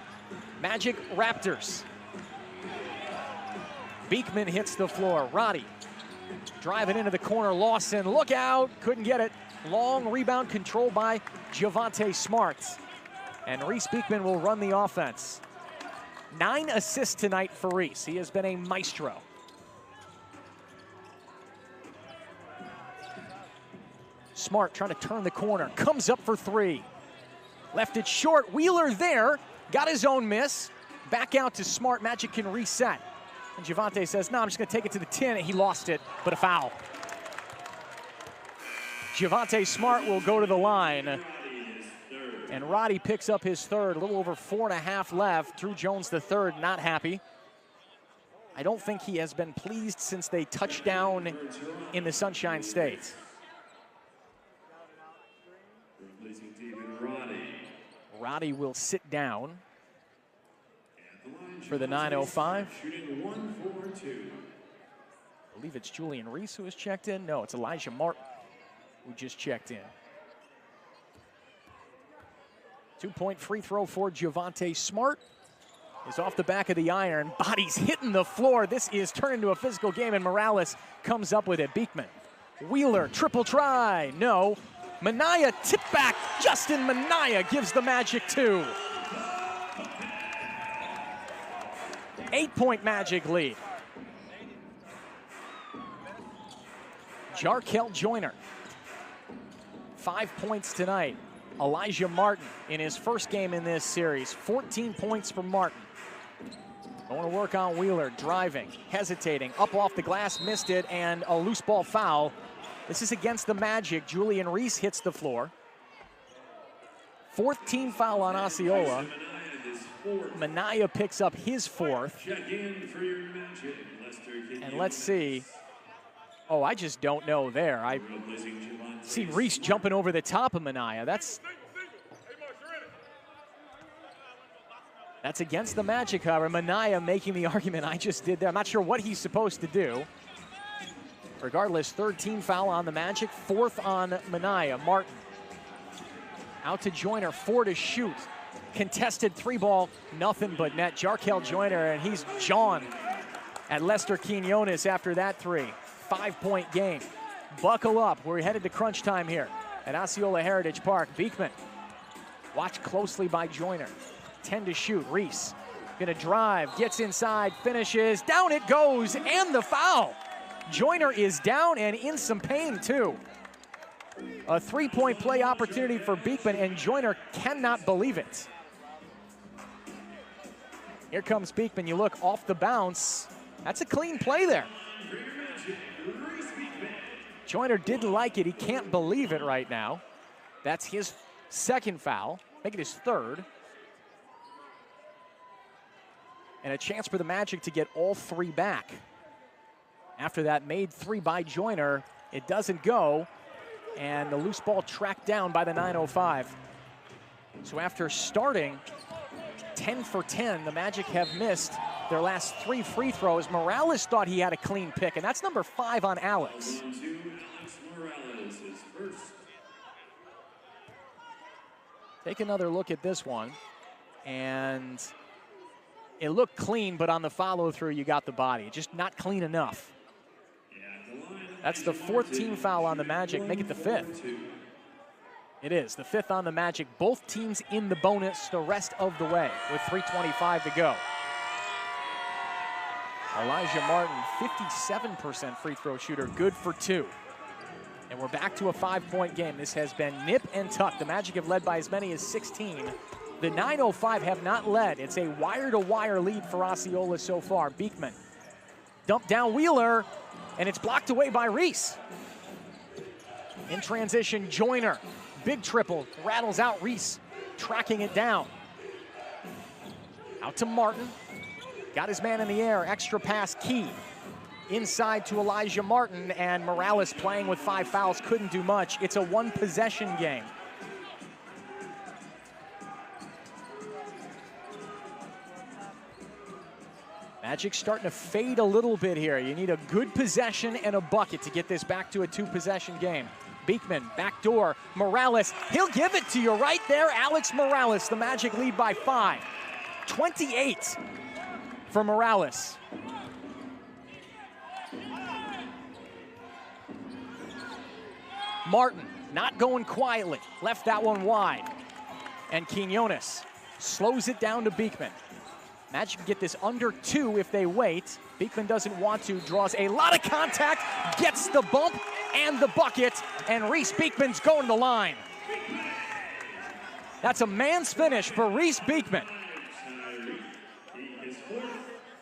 Magic Raptors. Beekman hits the floor. Roddy driving into the corner. Lawson, look out, couldn't get it. Long rebound controlled by Javonte Smart. And Reese Beekman will run the offense. 9 assists tonight for Reese. He has been a maestro. Smart trying to turn the corner, comes up for 3. Left it short, Wheeler there, got his own miss. Back out to Smart, Magic can reset. And Javonte says, no, I'm just gonna take it to the 10, and he lost it, but a foul. Javonte Smart will go to the line. And Roddy picks up his third, a little over 4.5 left. Drew Jones the third, not happy. I don't think he has been pleased since they touched down in the Sunshine State. Roddy will sit down for the 905. I believe it's Julian Reese who has checked in. No, it's Elijah Martin who just checked in. 2-point free throw for Javonte Smart. Is off the back of the iron. Body's hitting the floor. This is turned into a physical game, and Morales comes up with it. Beekman. Wheeler, triple try. No. Minaya tip back. Justin Minaya gives the Magic 2. 8-point Magic lead. Jarkel Joyner. 5 points tonight. Elijah Martin in his first game in this series. 14 points for Martin. Going to work on Wheeler, driving, hesitating, up off the glass, missed it, and a loose ball foul. This is against the Magic. Julian Reese hits the floor. 4th team foul on Osceola. Minaya picks up his 4th. And let's see. Oh, I just don't know there. I see Reese jumping over the top of Minaya. That's against the Magic, however. Minaya making the argument I just did there. I'm not sure what he's supposed to do. Regardless, 3rd team foul on the Magic, 4th on Minaya. Martin out to Joyner, 4 to shoot. Contested 3-ball, nothing but net. Jarkel Joyner, and he's John at Lester Quinones after that 3. 5-point game. Buckle up, we're headed to crunch time here at Osceola Heritage Park. Beekman, watched closely by Joyner. 10 to shoot, Reese gonna drive, gets inside, finishes, down it goes, and the foul. Joyner is down and in some pain too. A 3-point play opportunity for Beekman, and Joyner cannot believe it. Here comes Beekman, you look off the bounce. That's a clean play there. Joyner didn't like it, he can't believe it right now. That's his 2nd foul, make it his 3rd. And a chance for the Magic to get all 3 back. After that made 3 by Joyner, it doesn't go, and the loose ball tracked down by the 905. So after starting 10 for 10, the Magic have missed their last 3 free throws. Morales thought he had a clean pick, and that's number 5 on Alex. Take another look at this one, and it looked clean, but on the follow-through, you got the body. Just not clean enough. That's the 4th team foul on the Magic, make it the 5th. It is, the 5th on the Magic. Both teams in the bonus the rest of the way with 3:25 to go. Elijah Martin, 57% free throw shooter, good for 2. And we're back to a 5-point game. This has been nip and tuck. The Magic have led by as many as 16. The 905 have not led. It's a wire-to-wire lead for Osceola so far. Beekman dumped down Wheeler, and it's blocked away by Reese. In transition, Joyner. Big triple, rattles out Reese, tracking it down. Out to Martin. Got his man in the air, extra pass, Key. Inside to Elijah Martin, and Morales playing with 5 fouls, couldn't do much. It's a 1-possession game. Magic starting to fade a little bit here. You need a good possession and a bucket to get this back to a 2-possession game. Beekman, backdoor, Morales, he'll give it to you right there. Alex Morales, the Magic lead by 5. 28 for Morales. Martin, not going quietly, left that one wide. And Quinones slows it down to Beekman. Magic can get this under 2 if they wait. Beekman doesn't want to, draws a lot of contact, gets the bump and the bucket, and Reese Beekman's going to the line. That's a man's finish for Reese Beekman.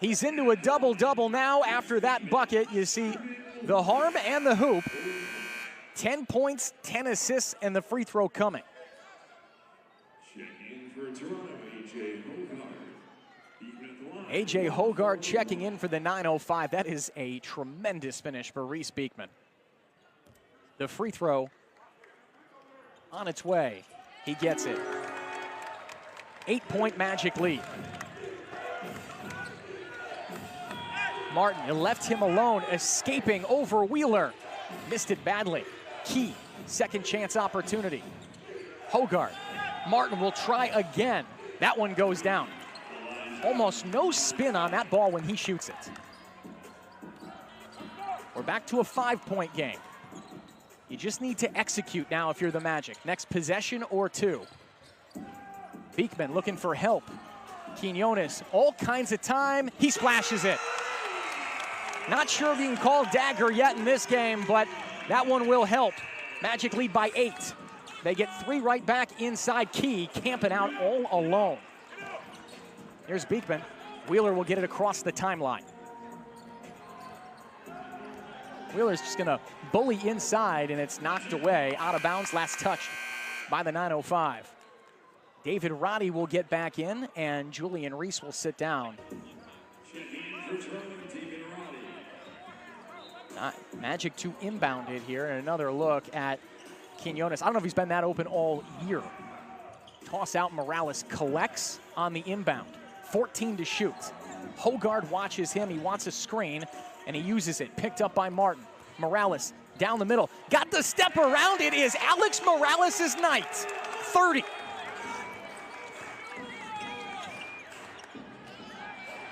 He's into a double-double now after that bucket. You see the harm and the hoop. 10 points, 10 assists, and the free throw coming. Checking for Toronto, A.J. Hogard. A.J. Hogard checking in for the 905. That is a tremendous finish for Reese Beekman. The free throw on its way. He gets it. 8-point Magic lead. Martin left him alone, escaping over Wheeler. Missed it badly. Key, second chance opportunity. Hogard, Martin will try again. That one goes down. Almost no spin on that ball when he shoots it. We're back to a 5-point game. You just need to execute now if you're the Magic. Next possession or 2. Beekman looking for help. Quinones, all kinds of time. He splashes it. Not sure if you can call dagger yet in this game, but that one will help. Magic lead by 8. They get 3 right back inside. Key camping out all alone. Here's Beekman. Wheeler will get it across the timeline. Wheeler's just gonna bully inside, and it's knocked away, out of bounds, last touched by the 905. David Roddy will get back in, and Julian Reese will sit down. Magic to inbound it here, and another look at Quinones. I don't know if he's been that open all year. Toss out, Morales collects on the inbound. 14 to shoot. Hogard watches him, he wants a screen, and he uses it, picked up by Martin. Morales down the middle, got the step around. It is Alex Morales' night. 30.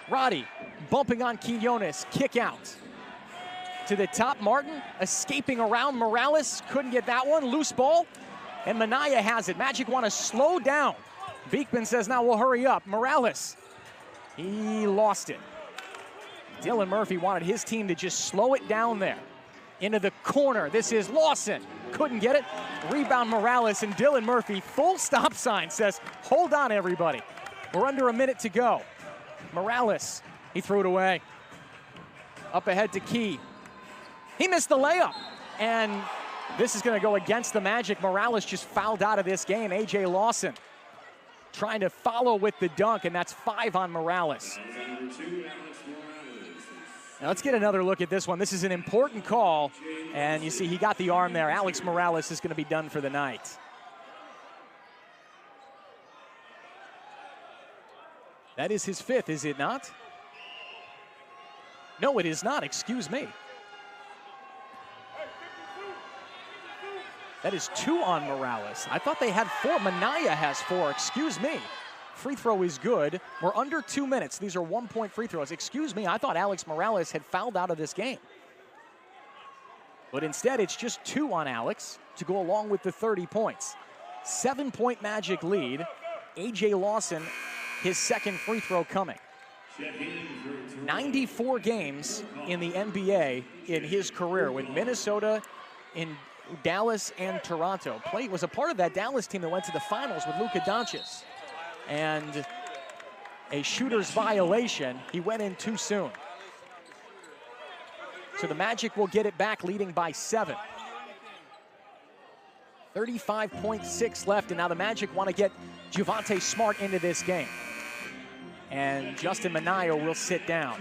Roddy bumping on Quinones, kick out. To the top, Martin escaping around Morales, couldn't get that one, loose ball, and Minaya has it. Magic want to slow down. Beekman says, now we'll hurry up. Morales, he lost it. Dylan Murphy wanted his team to just slow it down there. Into the corner, this is Lawson, couldn't get it. Rebound Morales, and Dylan Murphy, full stop sign, says, hold on everybody. We're under a minute to go. Morales, he threw it away. Up ahead to Key. He missed the layup, and this is gonna go against the Magic. Morales just fouled out of this game. A.J. Lawson trying to follow with the dunk, and that's 5 on Morales. Now let's get another look at this one. This is an important call, and you see he got the arm there. Alex Morales is gonna be done for the night. That is his 5th, is it not? No, it is not, excuse me. That is 2 on Morales. I thought they had 4. Minaya has 4, excuse me. Free throw is good. We're under 2 minutes. These are 1-point free throws. Excuse me, I thought Alex Morales had fouled out of this game. But instead, it's just 2 on Alex to go along with the 30 points. 7-point Magic lead. A.J. Lawson, his 2nd free throw coming. 94 games in the NBA in his career, with Minnesota in Dallas and Toronto. Was a part of that Dallas team that went to the finals with Luka Doncic. And a shooter's violation, he went in too soon. So the Magic will get it back, leading by 7. 35.6 left, and now the Magic want to get Javonte Smart into this game. And Justin Minaya will sit down.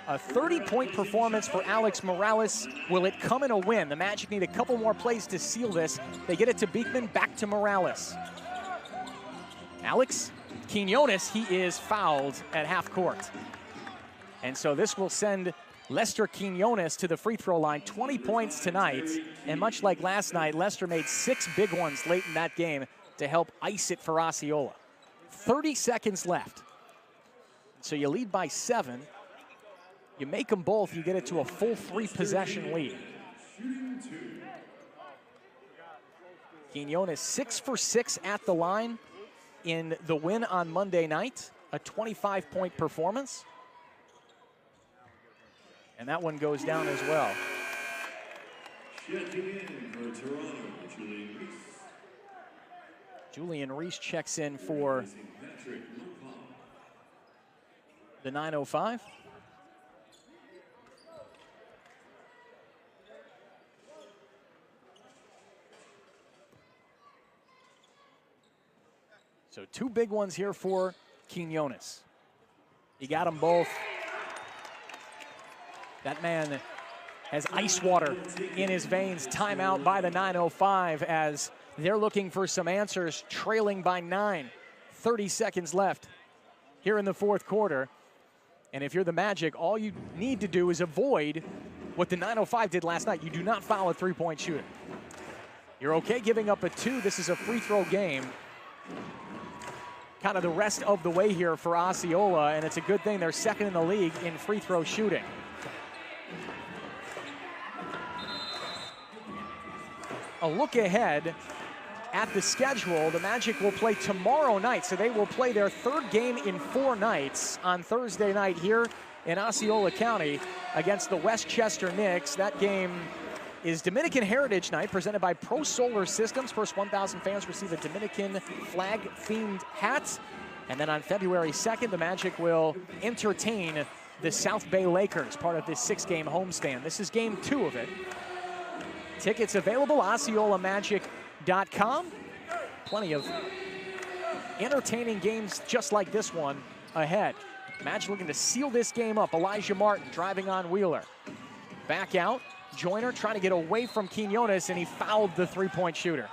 A 30-point performance for Alex Morales. Will it come in a win? The Magic need a couple more plays to seal this. They get it to Beekman, back to Morales. Alex Quinones, he is fouled at half court. And so this will send Lester Quinones to the free throw line. 20 points tonight. And much like last night, Lester made 6 big ones late in that game to help ice it for Osceola. 30 seconds left. So you lead by 7. You make them both, you get it to a full 3-possession lead. Quinones 6 for 6 at the line in the win on Monday night. A 25-point performance. And that one goes down as well. Checking in for Toronto, Julian Reese checks in for the 905. So 2 big ones here for Quinones. He got them both. That man has ice water in his veins. Timeout by the 905 as they're looking for some answers, trailing by 9. 30 seconds left here in the fourth quarter. And if you're the Magic, all you need to do is avoid what the 905 did last night. You do not foul a 3-point shooter. You're okay giving up a 2. This is a free throw game. Kind of the rest of the way here for Osceola, and it's a good thing they're second in the league in free throw shooting. A look ahead at the schedule, the Magic will play tomorrow night, so they will play their 3rd game in 4 nights on Thursday night here in Osceola County against the Westchester Knicks. That game is Dominican Heritage Night, presented by Pro Solar Systems. First 1,000 fans receive a Dominican flag-themed hat. And then on February 2nd, the Magic will entertain the South Bay Lakers, part of this 6-game homestand. This is game 2 of it. Tickets available, OsceolaMagic.com. Plenty of entertaining games just like this one ahead. Magic looking to seal this game up. Elijah Martin driving on Wheeler. Back out. Joyner trying to get away from Quinones, and he fouled the 3-point shooter.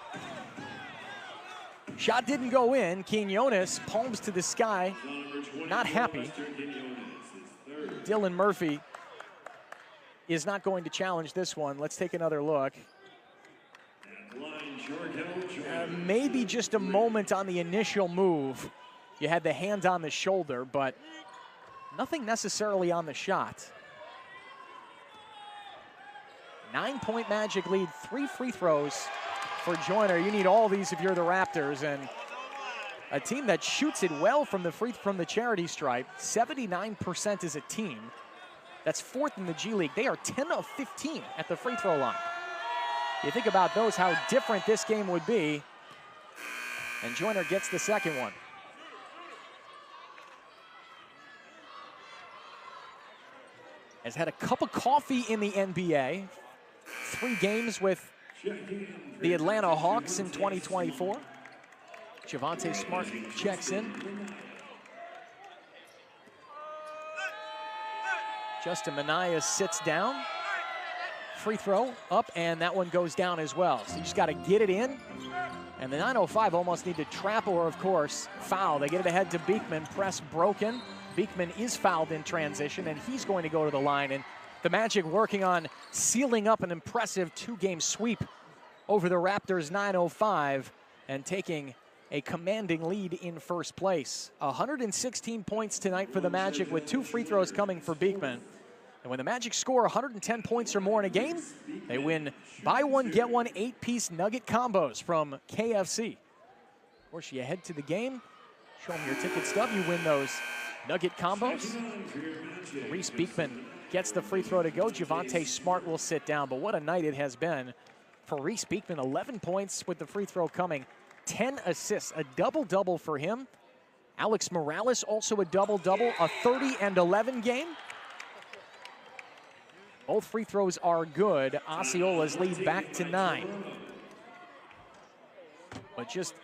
Shot didn't go in. Quinones palms to the sky, not happy. Dylan Murphy is not going to challenge this one. Let's take another look. Maybe just a moment on the initial move. You had the hand on the shoulder, but nothing necessarily on the shot. 9-point Magic lead, 3 free throws for Joyner. You need all these if you're the Raptors, and a team that shoots it well from the charity stripe. 79% as a team. That's 4th in the G League. They are 10 of 15 at the free throw line. You think about those, how different this game would be. And Joyner gets the second one. Has had a cup of coffee in the NBA. 3 games with the Atlanta Hawks in 2024. Javonte Smart checks in. Justin Minaya sits down. Free throw up, and that one goes down as well. So you just got to get it in. And the 905 almost need to trap or, of course, foul. They get it ahead to Beekman. Press broken. Beekman is fouled in transition, and he's going to go to the line. And the Magic working on sealing up an impressive 2-game sweep over the Raptors 905 and taking a commanding lead in first place. 116 points tonight for the Magic with 2 free throws coming for Beekman. And when the Magic score 110 points or more in a game, they win buy one, get one 8-piece nugget combos from KFC. Of course, you head to the game, show them your ticket stub, you win those nugget combos. Reese Beekman gets the free throw to go. Javonte Smart will sit down, but what a night it has been for Reese Beekman. 11 points with the free throw coming. 10 assists, a double-double for him. Alex Morales also a double-double, a 30 and 11 game. Both free throws are good. Osceola's lead back to 9. But just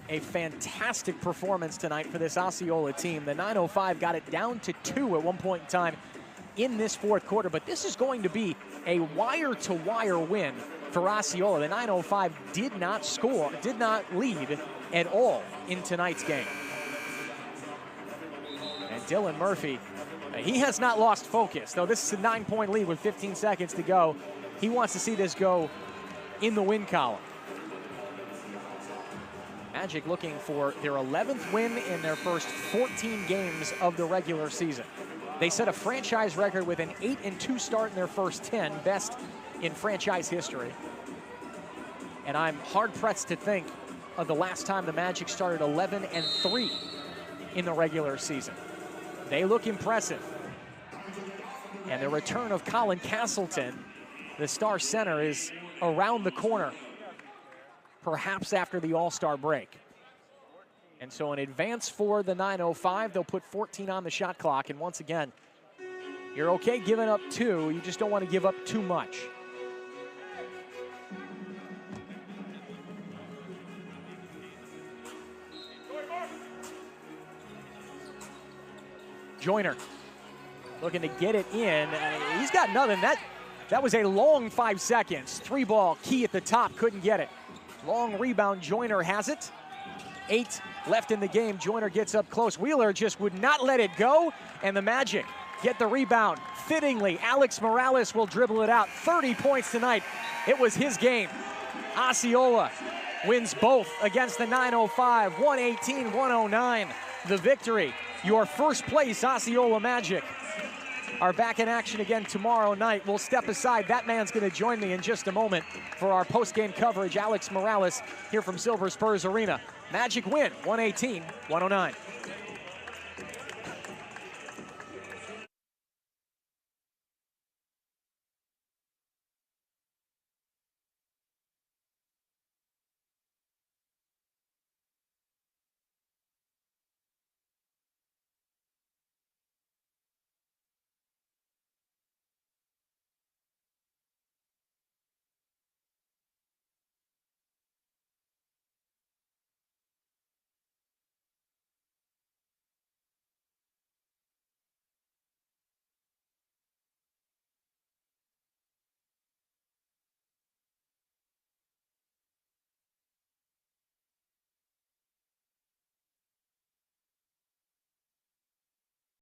a fantastic performance tonight for this Osceola team. The 905 got it down to 2 at one point in time in this fourth quarter, but this is going to be a wire-to-wire win for Osceola. The 905 did not score, did not lead at all in tonight's game. And Dylan Murphy, he has not lost focus, though this is a 9-point lead with 15 seconds to go. He wants to see this go in the win column. Magic looking for their 11th win in their first 14 games of the regular season. They set a franchise record with an 8-2 start in their first 10, best in franchise history. And I'm hard-pressed to think of the last time the Magic started 11-3 in the regular season. They look impressive. And the return of Colin Castleton, the star center, is around the corner, perhaps after the All-Star break. And so in advance for the 905, they'll put 14 on the shot clock. And once again, you're okay giving up 2. You just don't want to give up too much. Joyner looking to get it in. He's got nothing. That was a long 5 seconds. 3-ball, Key at the top, couldn't get it. Long rebound, Joyner has it. 8 left in the game. Joyner gets up close. Wheeler just would not let it go, and the Magic get the rebound. Fittingly, Alex Morales will dribble it out. 30 points tonight. It was his game. Osceola wins both against the 905, 118-109. The victory. Your first place Osceola Magic are back in action again tomorrow night. We'll step aside. That man's going to join me in just a moment for our post-game coverage. Alex Morales here from Silver Spurs Arena. Magic win, 118-109.